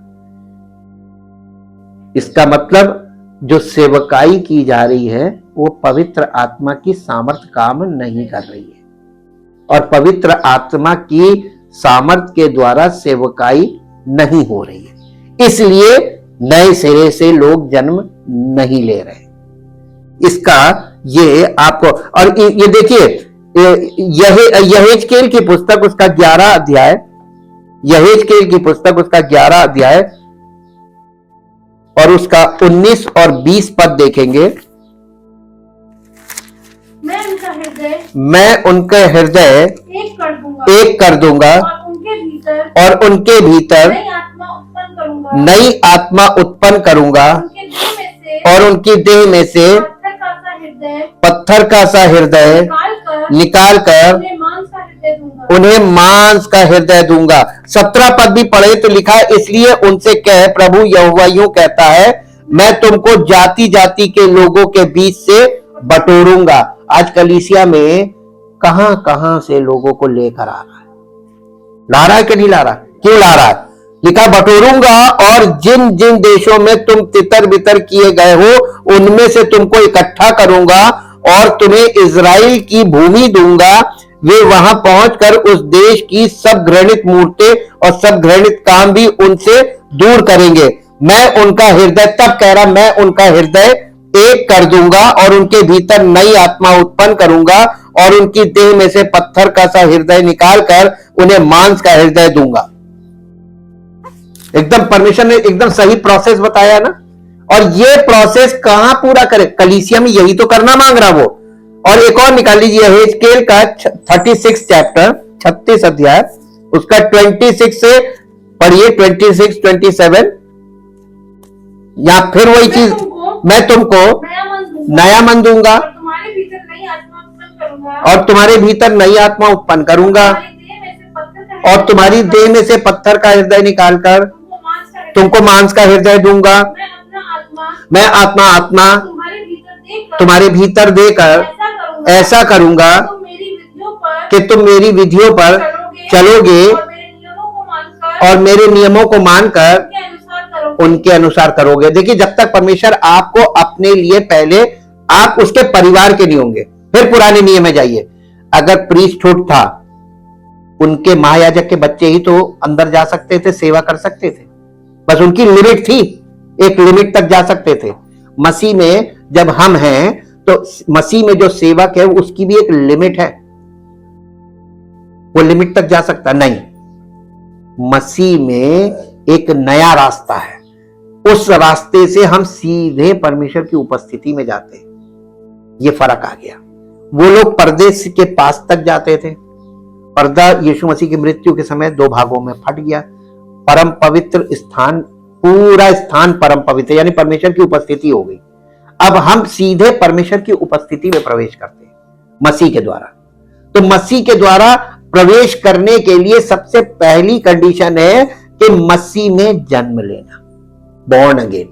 इसका मतलब जो सेवकाई की जा रही है वो पवित्र आत्मा की सामर्थ काम नहीं कर रही है, और पवित्र आत्मा की सामर्थ के द्वारा सेवकाई नहीं हो रही है, इसलिए नए सिरे से लोग जन्म नहीं ले रहे। इसका ये आपको, और ये देखिए, यहेजकेल की पुस्तक उसका 11 अध्याय, यहेजकेल की पुस्तक उसका 11 अध्याय और उसका 19 और 20 पद देखेंगे। मैं उनका हृदय एक कर दूंगा और उनके भीतर नई आत्मा उत्पन्न करूंगा, और उनकी देह में से पत्थर का सा हृदय निकाल कर उन्हें मांस का हृदय दूंगा। 17 पद भी पढ़े तो लिखा है, इसलिए उनसे कह, प्रभु यहोवा यूं कहता है, मैं तुमको जाति जाति के लोगों के बीच से बटोरूंगा। आज कलीसिया में कहां कहां से लोगों को लेकर आ रहा है, ला रहा है कि नहीं ला रहा? क्यों ला रहा है? लिखा बटोरूंगा और जिन जिन देशों में तुम तितर बितर किए गए हो उनमें से तुमको इकट्ठा करूंगा और तुम्हें इजराइल की भूमि दूंगा। वे वहां पहुंचकर उस देश की सब घृणित मूर्तें और सब घृणित काम भी उनसे दूर करेंगे। मैं उनका हृदय, तब कह रहा, मैं उनका हृदय एक कर दूंगा और उनके भीतर नई आत्मा उत्पन्न करूंगा और उनकी देह में से पत्थर का सा हृदय निकालकर उन्हें मांस का हृदय दूंगा। एकदम परमेश्वर ने एकदम सही प्रोसेस बताया ना। और ये प्रोसेस कहां पूरा करे? कलीसिया में यही तो करना मांग रहा वो। और एक और निकाल लीजिए हेजकेल का 36 चैप्टर, 36 अध्याय, उसका 26 से पढ़िए, 26, 27। या फिर वही चीज, मैं तुमको नया मन दूंगा और तुम्हारे भीतर नई आत्मा उत्पन्न करूंगा और तुम्हारी देह में से पत्थर का हृदय निकालकर तुमको मांस का हृदय दूंगा। मैं आत्मा तुम्हारे भीतर देकर ऐसा करूंगा कि तुम मेरी विधियों पर चलोगे और मेरे नियमों को मानकर उनके अनुसार करोगे। देखिए, जब तक परमेश्वर आपको अपने लिए, पहले आप उसके परिवार के नहीं होंगे, फिर पुराने नियम में जाइए। अगर प्रीस्टहुड था, उनके महायाजक के बच्चे ही तो अंदर जा सकते थे, सेवा कर सकते थे, बस उनकी लिमिट थी, एक लिमिट तक जा सकते थे। मसीह में जब हम हैं तो मसीह में जो सेवक है उसकी भी एक लिमिट है, वो लिमिट तक जा सकता नहीं। मसीह में एक नया रास्ता है, उस रास्ते से हम सीधे परमेश्वर की उपस्थिति में जाते हैं। ये फर्क आ गया। वो लोग पर्दे के पास तक जाते थे, पर्दा यीशु मसीह की मृत्यु के समय 2 भागों में फट गया। परम पवित्र स्थान, पूरा स्थान परम पवित्र, यानी परमेश्वर की उपस्थिति हो गई। अब हम सीधे परमेश्वर की उपस्थिति में प्रवेश करते हैं मसीह के द्वारा। तो मसीह के द्वारा प्रवेश करने के लिए सबसे पहली कंडीशन है कि मसीह में जन्म लेना, बॉर्न अगेन।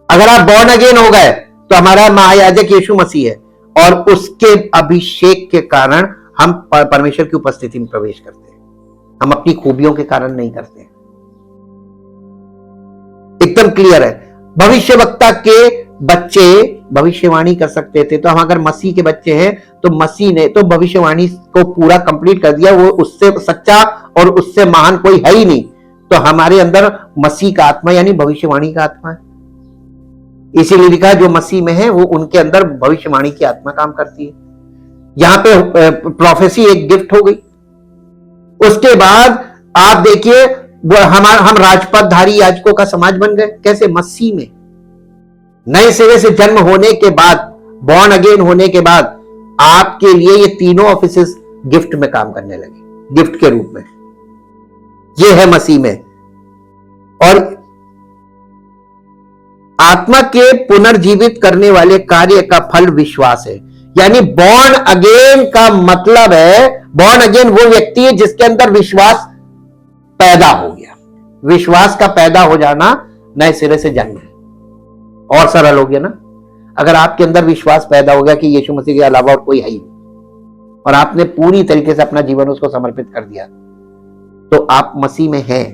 अगर आप बॉर्न अगेन हो गए तो हमारा महायाजक यीशु मसीह है और उसके अभिषेक के कारण हम परमेश्वर की उपस्थिति में प्रवेश करते हैं। हम अपनी खूबियों के कारण नहीं करते। एकदम क्लियर है। भविष्यवक्ता के बच्चे भविष्यवाणी कर सकते थे, तो हम अगर मसीह के बच्चे हैं तो मसीह ने तो भविष्यवाणी को पूरा कंप्लीट कर दिया। वो उससे सच्चा और उससे महान कोई है ही नहीं। तो हमारे अंदर मसीह का आत्मा यानी भविष्यवाणी का आत्मा है। इसीलिए लिखा जो मसीह में है वो उनके अंदर भविष्यवाणी की आत्मा काम करती है। यहां पे प्रोफेसी एक गिफ्ट हो गई। उसके बाद आप देखिए हम राजपदधारी याजकों का समाज बन गए। कैसे? मसीह में नए सिरे से जन्म होने के बाद, बॉर्न अगेन होने के बाद आपके लिए ये तीनों ऑफिसेस गिफ्ट में काम करने लगे, गिफ्ट के रूप में। ये है मसीह में। और आत्मा के पुनर्जीवित करने वाले कार्य का फल विश्वास है। यानी बॉर्न अगेन का मतलब है, बॉर्न अगेन वो व्यक्ति है जिसके अंदर विश्वास पैदा हो गया। विश्वास का पैदा हो जाना नए सिरे से जन्म है। और सरल हो गया ना। अगर आपके अंदर विश्वास पैदा हो गया कि यीशु मसीह के अलावा और कोई है ही नहीं और आपने पूरी तरीके से अपना जीवन उसको समर्पित कर दिया, तो आप मसीह में हैं।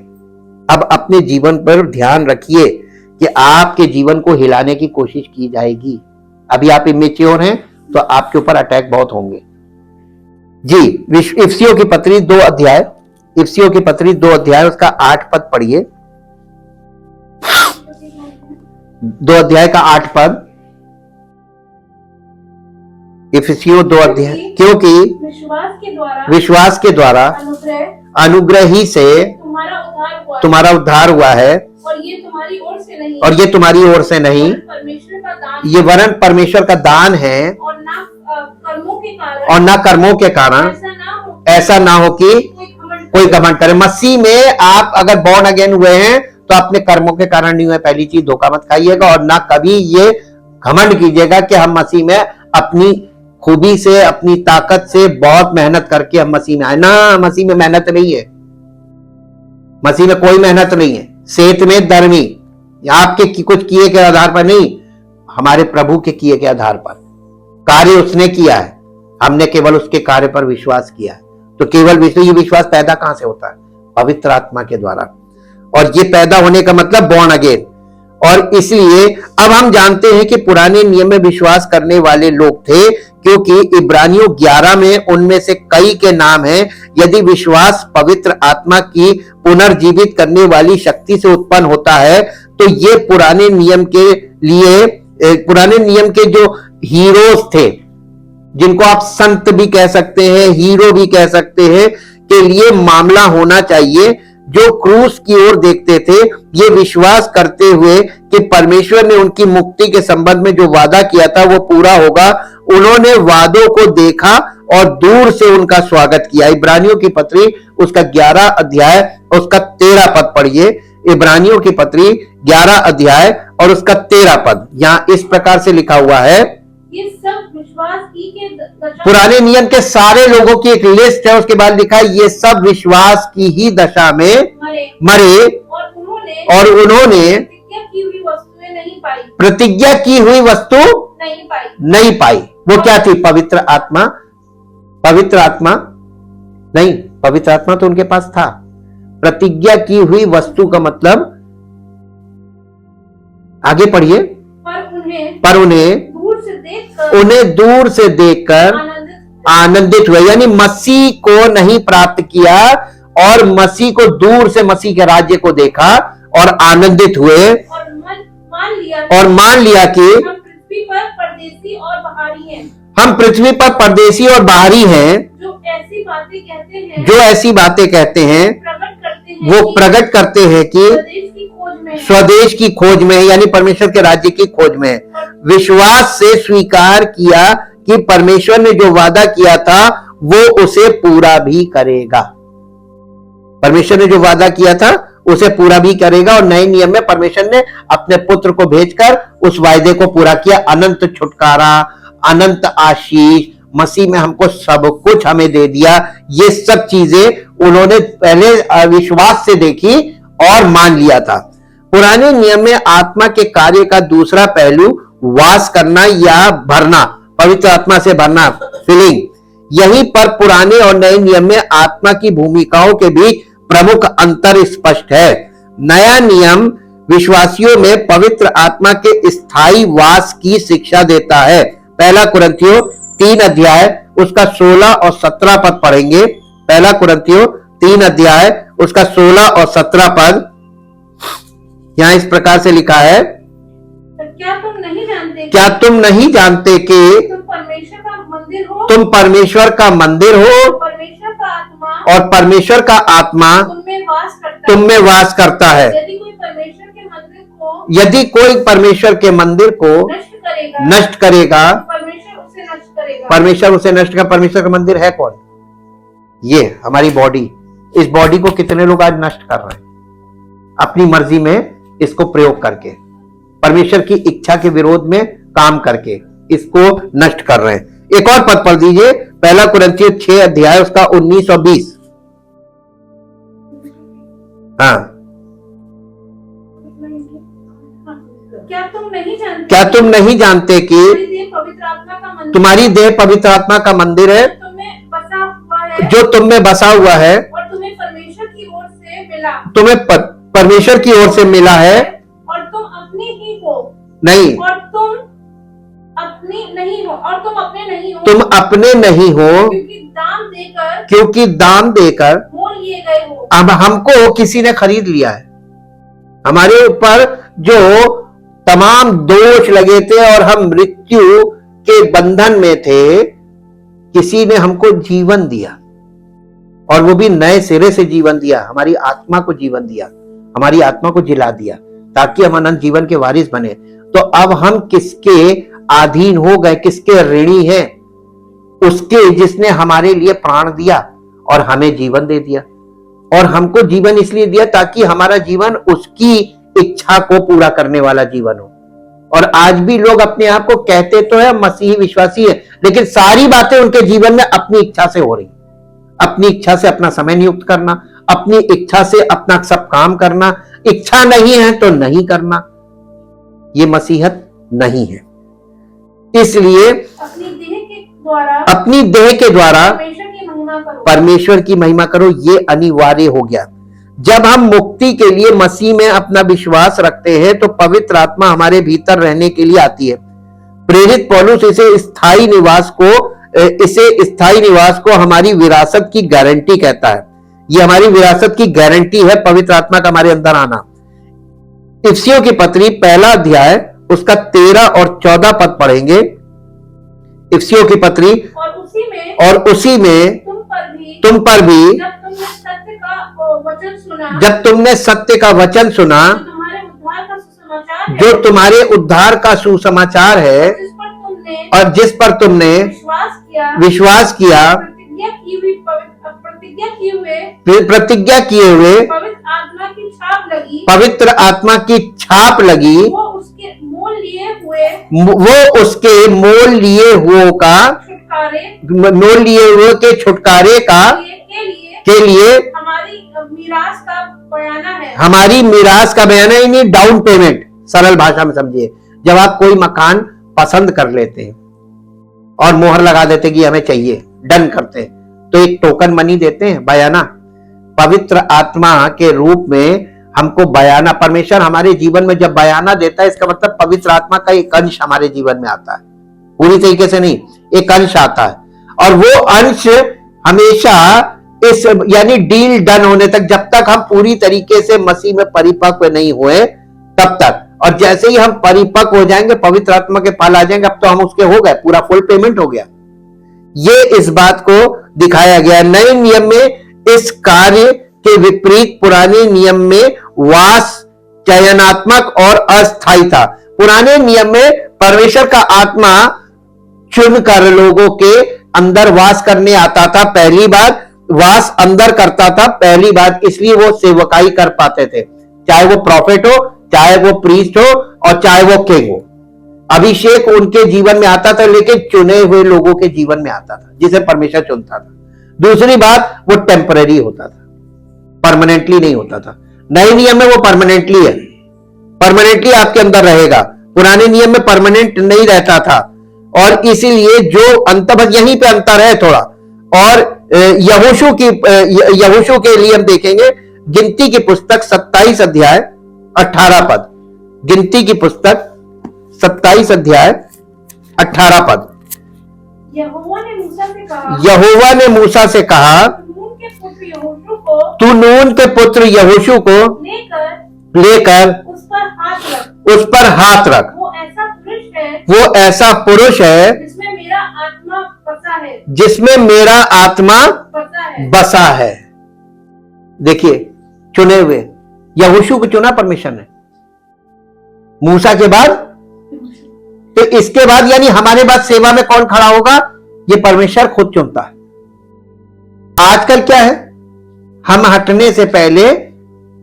अब अपने जीवन पर ध्यान रखिए कि आपके जीवन को हिलाने की कोशिश की जाएगी। अभी आप इमेच्योर हैं तो आपके ऊपर अटैक बहुत होंगे। जी, इफिसियों की पत्री 2 अध्याय, इफिसियों की पत्री 2 अध्याय उसका 8 पद पढ़िए। 2 अध्याय का 8 पद, इफिसियों 2 अध्याय। क्योंकि विश्वास के द्वारा अनुग्रह ही से तुम्हारा उद्धार हुआ है और ये तुम्हारी ओर से नहीं, ये वरन परमेश्वर का दान है और ना कर्मों के कारण, ऐसा ना हो कि कोई घमंड करे। मसीह में आप अगर बॉर्न अगेन हुए हैं तो अपने कर्मों के कारण नहीं हुए। पहली चीज, धोखा मत खाइएगा और ना कभी ये घमंड कीजिएगा कि हम मसीह में अपनी खूबी से, अपनी ताकत से, बहुत मेहनत करके हम मसीह में आए। ना, मसीह में मेहनत नहीं है, मसीह में कोई मेहनत नहीं है। सेत में धर्मी, आपके कुछ किए के आधार पर नहीं, हमारे प्रभु के किए के आधार पर। कार्य उसने किया है, हमने केवल उसके कार्य पर विश्वास किया है। तो केवल ये विश्वास पैदा कहां से होता है? पवित्र आत्मा के द्वारा। और ये पैदा होने का मतलब बॉर्न अगेन। और इसलिए अब हम जानते हैं कि पुराने नियम में विश्वास करने वाले लोग थे, क्योंकि इब्रानियों 11 में उनमें से कई के नाम हैं। यदि विश्वास पवित्र आत्मा की पुनर्जीवित करने वाली शक्ति से उत्पन्न होता है, तो ये पुराने नियम के लिए, पुराने नियम के जो हीरोज थे, जिनको आप संत भी कह सकते हैं, हीरो भी कह सकते हैं, के लिए मामला होना चाहिए, जो क्रूस की ओर देखते थे, ये विश्वास करते हुए कि परमेश्वर ने उनकी मुक्ति के संबंध में जो वादा किया था वो पूरा होगा। उन्होंने वादों को देखा और दूर से उनका स्वागत किया। इब्रानियों की पत्री उसका 11 अध्याय उसका 13 पद पढ़िए। इब्रानियों की पत्री 11 अध्याय और उसका 13 पद, यहां इस प्रकार से लिखा हुआ है। ये सब विश्वास की के दशा, पुराने नियम के सारे लोगों की एक लिस्ट है, उसके बाद लिखा है ये सब विश्वास की ही दशा में मरे और उन्होंने प्रतिज्ञा की हुई वस्तुएं नहीं पाई, प्रतिज्ञा की हुई वस्तु नहीं पाई। वो क्या थी? पवित्र आत्मा। पवित्र आत्मा नहीं, पवित्र आत्मा तो उनके पास था। प्रतिज्ञा की हुई वस्तु का मतलब, आगे पढ़िए। पर उन्हें दूर से देखकर आनंदित हुए, यानी मसीह को नहीं प्राप्त किया और मसीह को दूर से, मसीह के राज्य को देखा और आनंदित हुए और मान लिया कि हम पृथ्वी पर परदेसी और बाहरी हैं, हम पृथ्वी पर परदेसी और बाहरी हैं। जो ऐसी बातें कहते हैं, जो ऐसी बातें कहते हैं वो प्रकट करते हैं कि स्वदेश की खोज में, यानी परमेश्वर के राज्य की खोज में। विश्वास से स्वीकार किया कि परमेश्वर ने जो वादा किया था वो उसे पूरा भी करेगा। परमेश्वर ने जो वादा किया था उसे पूरा भी करेगा। और नए नियम में परमेश्वर ने अपने पुत्र को भेजकर उस वायदे को पूरा किया। अनंत छुटकारा, अनंत आशीष, मसीह में हमको सब कुछ हमें दे दिया। ये सब चीजें उन्होंने पहले विश्वास से देखी और मान लिया था। पुराने नियम में आत्मा के कार्य का दूसरा पहलू वास करना या भरना, पवित्र आत्मा से भरना, फिलिंग। यहीं पर पुराने और नए नियम में आत्मा की भूमिकाओं के बीच प्रमुख अंतर स्पष्ट है। नया नियम विश्वासियों में पवित्र आत्मा के स्थायी वास की शिक्षा देता है। पहला कुरिन्थियों 3 अध्याय उसका 16 और 17 पद पढ़ेंगे। पहला कुरिन्थियों 3 अध्याय उसका 16 और 17 पद, यहां इस प्रकार से लिखा है। क्या तुम नहीं जानते कि तुम परमेश्वर का मंदिर हो, तुम परमेश्वर का मंदिर हो परमेश्वर का आत्मा और परमेश्वर का आत्मा तुम में वास करता है। यदि कोई परमेश्वर के मंदिर को नष्ट करेगा परमेश्वर उसे नष्ट करेगा। परमेश्वर का मंदिर है कौन? ये हमारी बॉडी। इस बॉडी को कितने लोग आज नष्ट कर रहे हैं अपनी मर्जी में, इसको प्रयोग करके, परमेश्वर की इच्छा के विरोध में काम करके इसको नष्ट कर रहे हैं। एक और पद पढ़ दीजिए, पहला कुरिन्थियों 6 अध्याय उसका 19 और 20। हाँ, क्या तुम नहीं जानते कि तुम्हारी देह पवित्र आत्मा का मंदिर है जो तुम में बसा हुआ है और तुम्हें परमेश्वर की ओर से मिला, तुम्हें परमेश्वर की ओर से मिला है और तुम अपनी ही हो नहीं, और तुम अपनी नहीं हो, और तुम अपने नहीं हो, क्योंकि दाम देकर मोल लिए गए हो। अब हमको किसी ने खरीद लिया है। हमारे ऊपर जो तमाम दोष लगे थे और हम मृत्यु के बंधन में थे, किसी ने हमको जीवन दिया, और वो भी नए सिरे से जीवन दिया। हमारी आत्मा को जीवन दिया, हमारी आत्मा को जिला दिया, ताकि हम अनंत जीवन के वारिस बने। तो अब हम किसके अधीन हो गए? किसके ऋणी हैं? उसके जिसने हमारे लिए प्राण दिया और हमें जीवन दे दिया। और हमको जीवन इसलिए दिया ताकि हमारा जीवन उसकी इच्छा को पूरा करने वाला जीवन हो। और आज भी लोग अपने आप को कहते तो है मसीही विश्वासी है, लेकिन सारी बातें उनके जीवन में अपनी इच्छा से हो रही। अपनी इच्छा से अपना समय नियुक्त करना, अपनी इच्छा से अपना सब काम करना, इच्छा नहीं है तो नहीं करना, ये मसीहत नहीं है। इसलिए अपनी देह के द्वारा परमेश्वर की महिमा करो, ये अनिवार्य हो गया। जब हम मुक्ति के लिए मसीह में अपना विश्वास रखते हैं तो पवित्र आत्मा हमारे भीतर रहने के लिए आती है। प्रेरित पौलुस इसे स्थायी निवास को हमारी विरासत की गारंटी कहता है। ये हमारी विरासत की गारंटी है, पवित्र आत्मा का हमारे अंदर आना। इफिसियों की पत्री 1 अध्याय उसका 13 और 14 पद पढ़ेंगे। इफिसियों की पत्री और उसी में तुम पर भी जब तुमने सत्य का वचन सुना, जो तुम्हारे उद्धार का सुसमाचार है और जिस पर तुमने विश्वास किया, प्रतिज्ञा किए हुए पवित्र आत्मा की छाप लगी, वो उसके मोल लिए हुए के छुटकारे के लिए हमारी मीरास का बयाना है, यानी डाउन पेमेंट। सरल भाषा में समझिए, जब आप कोई मकान पसंद कर लेते हैं और मोहर लगा देते कि हमें चाहिए, डन करते हैं, तो एक टोकन मनी देते हैं, बयाना। पवित्र आत्मा के रूप में हमको बयाना, परमेश्वर हमारे जीवन में जब बयाना देता है, इसका मतलब पवित्र आत्मा का एक अंश हमारे जीवन में आता है, पूरी तरीके से नहीं, एक अंश आता है। और वो अंश हमेशा इस यानी डील डन होने तक, जब तक हम पूरी तरीके से मसीह में परिपक्व नहीं हुए तब तक। और जैसे ही हम परिपक्व हो जाएंगे, पवित्र आत्मा के फल आ जाएंगे, अब तो हम उसके हो गए, पूरा फुल पेमेंट हो गया। ये इस बात को दिखाया गया। नए नियम में इस कार्य के विपरीत पुराने नियम में वास चयनात्मक और अस्थायी था। पुराने नियम में परमेश्वर का आत्मा चुनकर लोगों के अंदर वास करने आता था, पहली बार वास अंदर करता था, पहली बार, इसलिए वो सेवकाई कर पाते थे, चाहे वो प्रॉफिट हो, चाहे वो प्रीस्ट हो और चाहे वो किंग हो। अभिषेक उनके जीवन में आता था, लेकिन चुने हुए लोगों के जीवन में आता था, जिसे परमेश्वर चुनता था। दूसरी बात, वो टेम्पररी होता था, परमानेंटली नहीं होता था। नए नियम में वो परमानेंटली है, परमानेंटली आपके अंदर रहेगा। पुराने नियम में परमानेंट नहीं रहता था, और इसीलिए जो अंतर, यहीं पे अंतर है थोड़ा। और यहोशू के लिए हम देखेंगे गिनती की पुस्तक 27 अध्याय 18 पद। गिनती की पुस्तक 27 अध्याय 18 पद। यहोवा ने मूसा से कहा, तू नून के पुत्र यहोशू को लेकर उस पर हाथ रख। वो ऐसा पुरुष है जिसमें मेरा आत्मा बसा है। देखिए, चुने हुए यहोशू को चुना परमेश्वर ने मूसा के बाद, तो इसके बाद यानी हमारे बाद सेवा में कौन खड़ा होगा, ये परमेश्वर खुद चुनता है। आजकल क्या है, हम हटने से पहले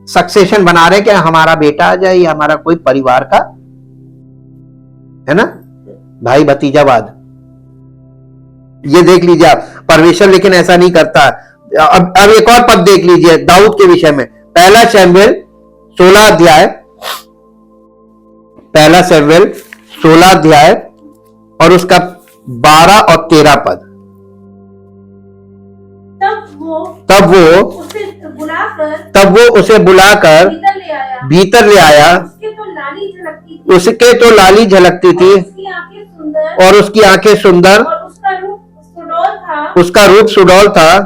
सक्सेशन बना रहे कि हमारा बेटा आ जाए या हमारा कोई परिवार का, है ना, भाई भतीजावाद। ये देख लीजिए आप, परमेश्वर लेकिन ऐसा नहीं करता। अब एक और पद देख लीजिए दाऊद के विषय में, 1 शमूएल 16 अध्याय, 1 शमूएल 16 अध्याय और उसका 12 और 13 पद। तब वो उसे बुलाकर भीतर ले आया। उसके तो लाली झलकती थी और उसकी आंखें सुंदर, उसका रूप सुडौल था।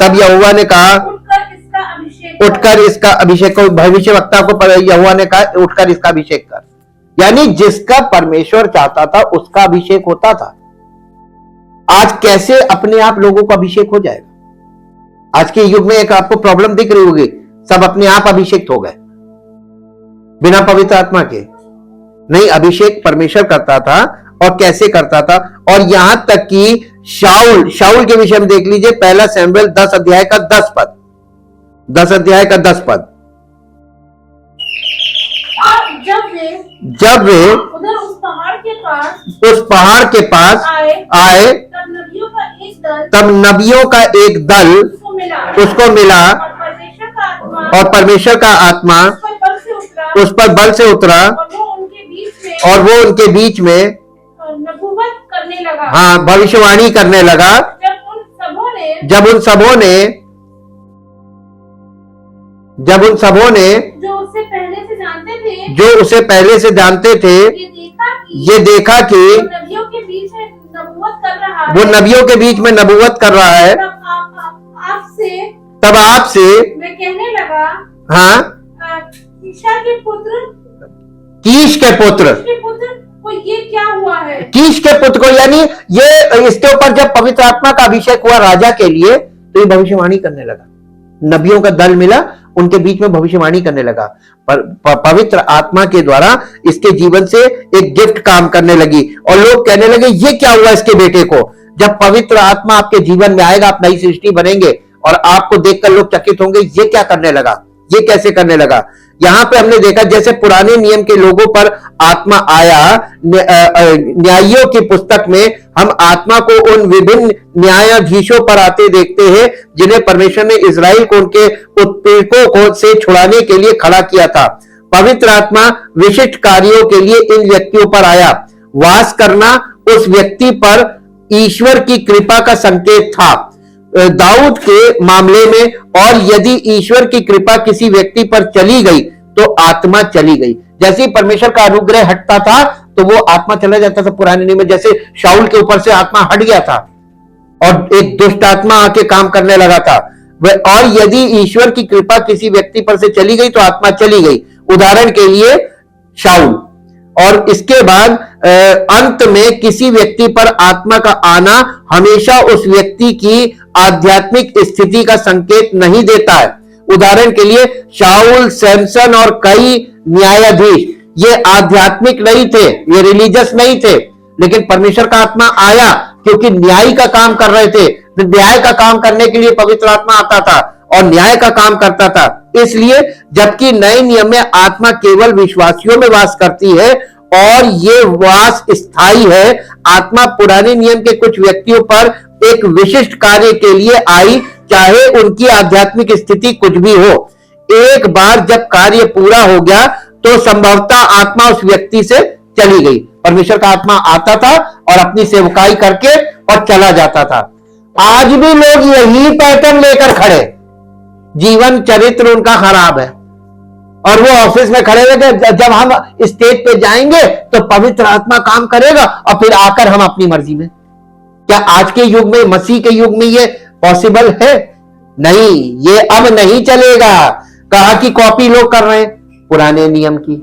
तब यहोवा ने कहा, उठकर इसका अभिषेक कर। भविष्य वक्ता को यहोवा ने कहा, उठकर इसका अभिषेक कर। यानी जिसका परमेश्वर चाहता था उसका अभिषेक होता था। आज कैसे अपने आप लोगों को अभिषेक हो जाएगा? आज के युग में एक आपको प्रॉब्लम दिख रही होगी, सब अपने आप अभिषेक हो गए बिना पवित्र आत्मा के। नहीं, अभिषेक परमेश्वर करता था, और कैसे करता था। और यहां तक कि शाऊल के विषय में देख लीजिए 1 शमूएल 10 अध्याय का 10 पद। 10 अध्याय का 10 पद। जब वे उधर उस पहाड़ के पास आए, तब नबियों का एक दल उसको मिला और परमेश्वर का आत्मा उस पर बल से उतरा उस पर बल से उतरा और वो उनके बीच में नबूवत करने लगा। हाँ, भविष्यवाणी करने लगा। जब उन सबों ने जो उसे पहले से जानते थे ये देखा कि नबियों के बीच में नबूवत कर रहा है, वो नबियों के बीच में नबूवत कर रहा है, तब आपसे मैं कहने लगा, हाँ, कीशा के पुत्र कीश के पुत्र को ये क्या हुआ है? कीश के पुत्र को, यानी ये इसके ऊपर जब पवित्र आत्मा का अभिषेक हुआ राजा के लिए, तो ये भविष्यवाणी करने लगा। नबियों का दल मिला, उनके बीच में भविष्यवाणी करने लगा। पर पवित्र आत्मा के द्वारा इसके जीवन से एक गिफ्ट काम करने लगी और लोग कहने लगे ये क्या हुआ इसके बेटे को। जब पवित्र आत्मा आपके जीवन में आएगा, आप नई सृष्टि बनेंगे और आपको देखकर लोग चकित होंगे, ये क्या करने लगा, ये कैसे करने लगा। यहां पे हमने देखा जैसे पुराने नियम के लोगों पर आत्मा आया, न्यायियों की पुस्तक में हम आत्मा को उन विभिन्न न्यायाधीशों पर आते देखते हैं जिन्हें परमेश्वर ने इजराइल को उनके उत्पीड़कों को से छुड़ाने के लिए खड़ा किया था। पवित्र आत्मा विशिष्ट कार्यों के लिए इन व्यक्तियों पर आया। वास करना उस व्यक्ति पर ईश्वर की कृपा का संकेत था दाऊद के मामले में, और यदि ईश्वर की कृपा किसी व्यक्ति पर चली गई तो आत्मा चली गई। जैसे ही परमेश्वर का अनुग्रह हटता था तो वो आत्मा चला जाता था। पुराने नियम में जैसे शाऊल के ऊपर से आत्मा हट गया था और एक दुष्ट आत्मा आके काम करने लगा था, और यदि ईश्वर की कृपा किसी व्यक्ति पर से चली गई तो आत्मा चली गई। उदाहरण के लिए शाऊल, और इसके बाद अंत में किसी व्यक्ति पर आत्मा का आना हमेशा उस व्यक्ति की आध्यात्मिक स्थिति का संकेत नहीं देता है। उदाहरण के लिए शाऊल, सैमसन और कई न्यायाधीश ये आध्यात्मिक नहीं थे, ये रिलीजियस नहीं थे, लेकिन परमेश्वर का आत्मा आया क्योंकि न्याय का काम कर रहे थे। न्याय का काम करने के लिए पवित्र आत्मा आता था और न्याय का काम करता था। इसलिए जबकि नए नियम में आत्मा केवल विश्वासियों में वास करती है और ये वास स्थायी है, आत्मा पुराने नियम के कुछ व्यक्तियों पर एक विशिष्ट कार्य के लिए आई, चाहे उनकी आध्यात्मिक स्थिति कुछ भी हो। एक बार जब कार्य पूरा हो गया तो संभवतः आत्मा उस व्यक्ति से चली गई। परमेश्वर का आत्मा आता था और अपनी सेवकाई करके और चला जाता था। आज भी लोग यही पैटर्न लेकर खड़े, जीवन चरित्र उनका खराब है और वो ऑफिस में खड़े हुए थे, जब हम स्टेज पे जाएंगे तो पवित्र आत्मा काम करेगा और फिर आकर हम अपनी मर्जी में। क्या आज के युग में, मसीह के युग में ये पॉसिबल है? नहीं, ये अब नहीं चलेगा। कहा कि कॉपी लोग कर रहे हैं पुराने नियम की,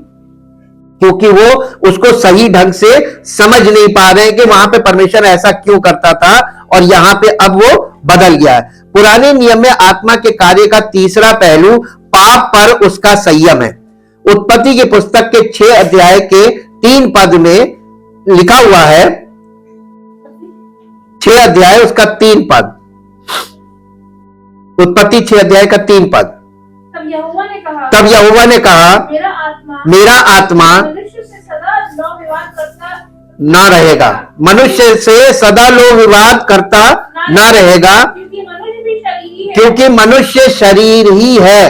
क्योंकि वो उसको सही ढंग से समझ नहीं पा रहे हैं कि वहां पे परमेश्वर ऐसा क्यों करता था और यहां पे अब वो बदल गया है। पुराने नियम में आत्मा के कार्य का तीसरा पहलू पाप पर उसका संयम है। उत्पत्ति की पुस्तक के 6 अध्याय के 3 पद में लिखा हुआ है, 6 अध्याय उसका 3 पद, उत्पत्ति 6 अध्याय का 3 पद। तब यहोवा ने कहा मेरा आत्मा मनुष्य से सदा लौ विवाद करता ना रहेगा, मनुष्य से सदा लो विवाद करता ना रहेगा, क्योंकि मनुष्य शरीर ही है।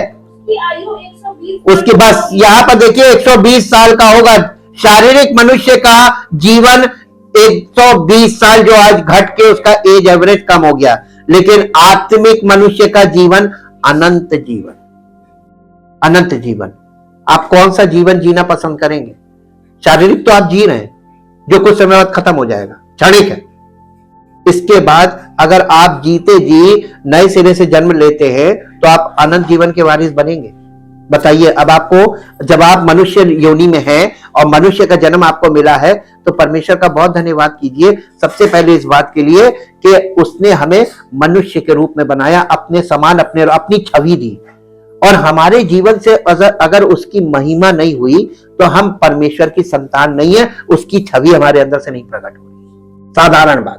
आयु 120 उसकी बस यहां पर देखिए 120 साल का होगा। शारीरिक मनुष्य का जीवन 120 साल जो आज घट के उसका एज एवरेज कम हो गया, लेकिन आत्मिक मनुष्य का जीवन अनंत जीवन, अनंत जीवन। आप कौन सा जीवन जीना पसंद करेंगे? शारीरिक तो आप जी रहे हैं, जो कुछ समय बाद खत्म हो जाएगा, क्षणिक है। इसके बाद अगर आप जीते जी नए सिरे से जन्म लेते हैं तो आप अनंत जीवन के वारिस बनेंगे। बताइए, अब आपको, जब आप मनुष्य योनि में हैं और मनुष्य का जन्म आपको मिला है तो परमेश्वर का बहुत धन्यवाद कीजिए सबसे पहले इस बात के लिए कि उसने हमें मनुष्य के रूप में बनाया, अपने समान, अपनी छवि दी, और हमारे जीवन से अगर उसकी महिमा नहीं हुई तो हम परमेश्वर की संतान नहीं है, उसकी छवि हमारे अंदर से नहीं प्रकट हुई। साधारण बात,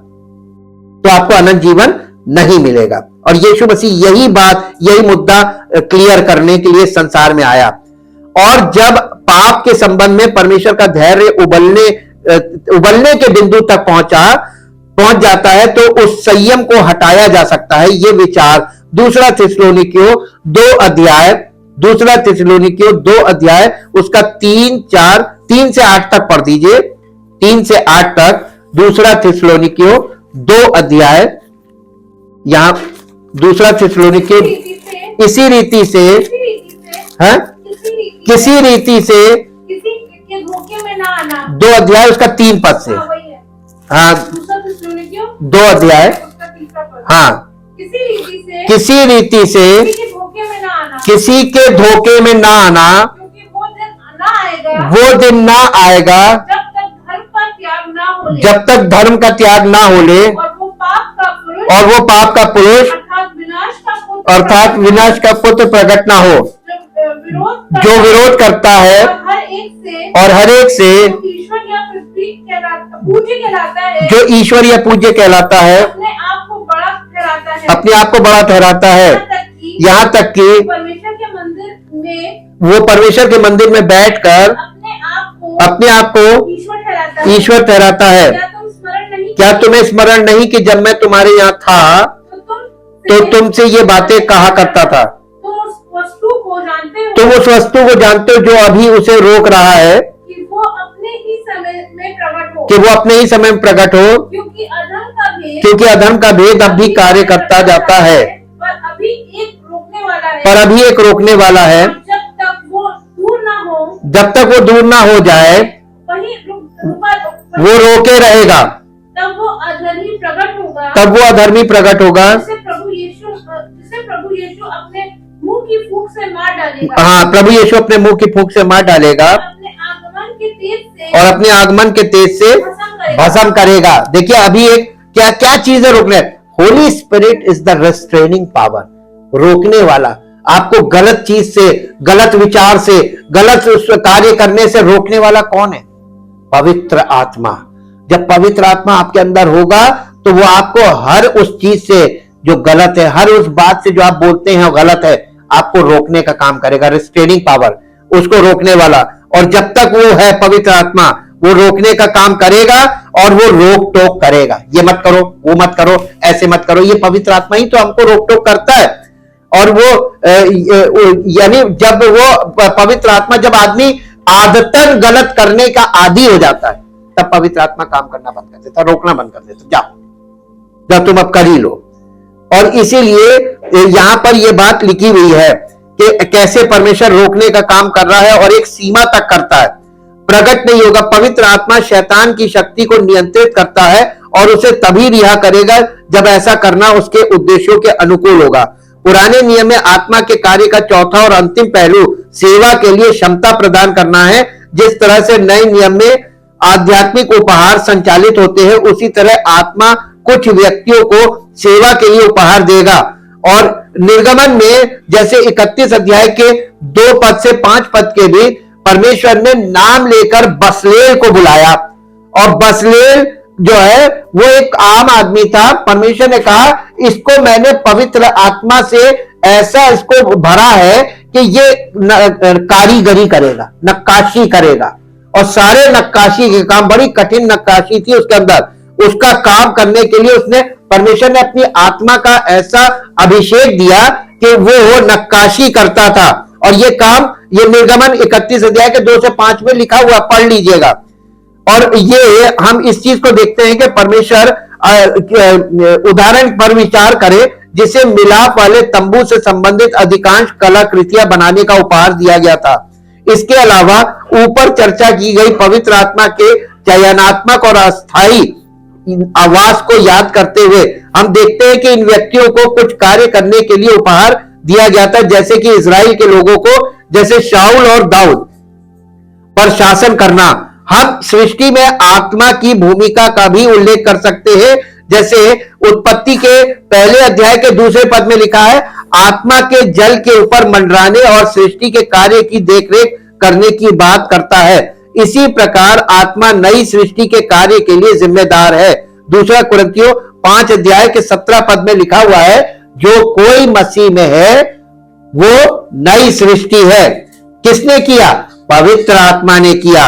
तो आपको अनंत जीवन नहीं मिलेगा। और यीशु मसीह यही बात, यही मुद्दा क्लियर करने के लिए संसार में आया। और जब पाप के संबंध में परमेश्वर का धैर्य उबलने के बिंदु तक पहुंच जाता है तो उस संयम को हटाया जा सकता है। ये विचार 2 थिस्सलुनीकियों 2 अध्याय दूसरा थिस्सलुनीकियों 2 अध्याय उसका 3 से 8 तक पढ़ दीजिए, 3 से 8 तक। दूसरा थिस्सलुनीकियों 2 अध्याय, यहां दूसरा थिस्सलुनीकियों इसी रीति से है, किसी रीति से किसी के धोखे में ना आना। 2 अध्याय उसका 3 पद से, हाँ, वही है। हाँ दूसरा थिस्सलुनीकियों 2 अध्याय, उसका 3 पद। हाँ किसी रीति से किसी रीति से किसी के धोखे में ना आना, किसी के धोखे में ना आना, क्योंकि वो दिन ना आएगा वो दिन ना आएगा जब तक धर्म का त्याग ना हो ले, जब तक धर्म का त्याग ना हो ले, और वो पाप का पुरुष अर्थात विनाश का पुत्र प्रकट ना हो, जो विरोध करता है और हर एक से ईश्वर या पृथ्वी पूज्य कहलाता है, जो ईश्वर या पूज्य कहलाता है, अपने आप को बड़ा ठहराता है, अपने आप को बड़ा ठहराता है, यहाँ तक कि परमेश्वर के मंदिर में वो परमेश्वर के मंदिर में बैठकर अपने आप को ईश्वर ठहराता है। क्या तुम्हें स्मरण नहीं कि जब मैं तुम्हारे यहाँ था तो तुमसे ये बातें कहा करता था? तुम उस वस्तु को जानते हो जो अभी उसे रोक रहा है कि वो अपने ही समय में प्रकट हो, क्योंकि अधर्म का भेद अब भी कार्य करता जाता है, पर अभी एक रोकने वाला है, जब तक वो दूर ना हो जाए वही वो रोके रहेगा, तब वो अधर्मी प्रकट होगा, जिसे प्रभु यीशु अपने मुंह की फूंक से मार डालेगा। हाँ, प्रभु यीशु अपने मुंह की फूंक से मार डालेगा अपने आगमन के तेज से भस्म करेगा। देखिए अभी एक क्या चीज है रोकने? Holi spirit is the restraining power, रोकने वाला। आपको गलत चीज से, गलत विचार से, गलत कार्य करने से रोकने वाला कौन है? पवित्र आत्मा। जब पवित्र आत्मा आपके अंदर होगा तो वो आपको हर उस चीज से जो गलत है, हर उस बात से जो आप बोलते हैं वो गलत है, आपको रोकने का काम करेगा। रिस्ट्रेनिंग पावर, उसको रोकने वाला। और जब तक वो है पवित्र आत्मा, वो रोकने का काम करेगा और वो रोक टोक करेगा। ये मत करो, वो मत करो, ऐसे मत करो। ये पवित्र आत्मा ही तो हमको रोक टोक करता है। और वो यानी जब वो पवित्र आत्मा, जब आदमी आदतन गलत करने का आदी हो जाता है, तब पवित्र आत्मा काम करना बंद कर देता, रोकना बंद कर देता। जाओ तुम अब कर ही लो। और इसीलिए यहां पर यह बात लिखी हुई है कि कैसे परमेश्वर रोकने का काम कर रहा है और एक सीमा तक करता है। प्रकट नहीं होगा। पवित्र आत्मा शैतान की शक्ति को नियंत्रित करता है और उसे तभी रिहा करेगा जब ऐसा करना उसके उद्देश्यों के अनुकूल होगा। पुराने नियम में आत्मा के कार्य का चौथा और अंतिम पहलू सेवा के लिए क्षमता प्रदान करना है। जिस तरह से नए नियम में आध्यात्मिक उपहार संचालित होते हैं, उसी तरह आत्मा कुछ व्यक्तियों को सेवा के लिए उपहार देगा। और निर्गमन में जैसे 31 अध्याय के 2 पद से 5 पद के भी परमेश्वर ने नाम लेकर बसलेल को बुलाया। और बसलेल जो है वो एक आम आदमी था। परमेश्वर ने कहा इसको मैंने पवित्र आत्मा से ऐसा इसको भरा है कि ये कारीगरी करेगा, नक्काशी करेगा। और सारे नक्काशी के काम, बड़ी कठिन नक्काशी थी उसके अंदर, उसका काम करने के लिए उसने, परमेश्वर ने अपनी आत्मा का ऐसा अभिषेक दिया कि वो नक्काशी करता था। और ये काम, ये निर्गमन 31 अध्याय के 2 से 5 में लिखा हुआ, पढ़ लीजिएगा। और ये हम इस चीज को देखते हैं कि परमेश्वर उदाहरण पर विचार करे, जिसे मिलाप वाले तंबू से संबंधित अधिकांश कलाकृतियां बनाने का उपहार दिया गया था। इसके अलावा ऊपर चर्चा की गई पवित्र आत्मा के चयनात्मक और अस्थायी आवास को याद करते हुए हम देखते हैं कि इन व्यक्तियों को कुछ कार्य करने के लिए उपहार दिया गया था, जैसे कि इजराइल के लोगों को, जैसे शाऊल और दाऊद पर शासन करना। हम सृष्टि में आत्मा की भूमिका का भी उल्लेख कर सकते हैं, जैसे उत्पत्ति के पहले अध्याय के 2 पद में लिखा है, आत्मा के जल के ऊपर मंडराने और सृष्टि के कार्य की देखरेख करने की बात करता है। इसी प्रकार आत्मा नई सृष्टि के कार्य के लिए जिम्मेदार है। 2 कुरिन्थियों 5 अध्याय के 17 पद में लिखा हुआ है, जो कोई मसीह में है वो नई सृष्टि है। किसने किया? पवित्र आत्मा ने किया,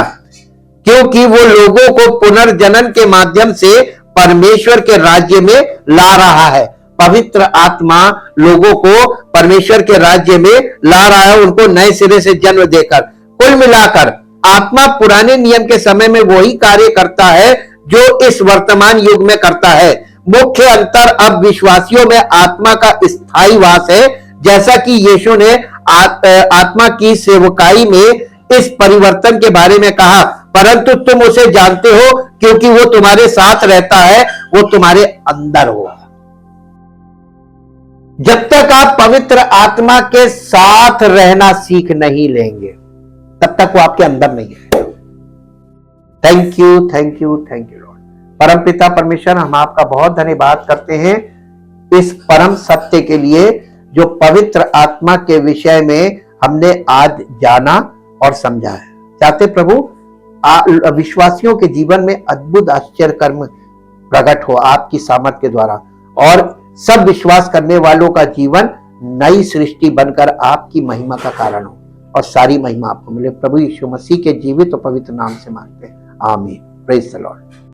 क्योंकि वो लोगों को पुनर्जनन के माध्यम से परमेश्वर के राज्य में ला रहा है। पवित्र आत्मा लोगों को परमेश्वर के राज्य में ला रहा है, उनको नए सिरे से जन्म देकर। कुल मिलाकर आत्मा पुराने नियम के समय में वही कार्य करता है जो इस वर्तमान युग में करता है। मुख्य अंतर अब विश्वासियों में आत्मा का स्थायी वास है, जैसा कि यीशु ने आत्मा की सेवकाई में इस परिवर्तन के बारे में कहा, परंतु तुम उसे जानते हो क्योंकि वो तुम्हारे साथ रहता है, वो तुम्हारे अंदर होगा। जब तक आप पवित्र आत्मा के साथ रहना सीख नहीं लेंगे, तब तक वो आपके अंदर नहीं है। Thank you, thank you, thank you Lord. परमपिता परमेश्वर, हम आपका बहुत धन्यवाद करते हैं इस परम सत्य के लिए जो पवित्र आत्मा के विषय में हमने आज जाना और समझा है। चाहते प्रभु विश्वासियों के जीवन में अद्भुत आश्चर्य कर्म प्रकट हो आपकी सामर्थ के द्वारा, और सब विश्वास करने वालों का जीवन नई सृष्टि बनकर आपकी महिमा का कारण हो, और सारी महिमा आपको मिले। प्रभु यीशु मसीह के जीवित और पवित्र नाम से मांगते हैं, आमीन। Praise the Lord.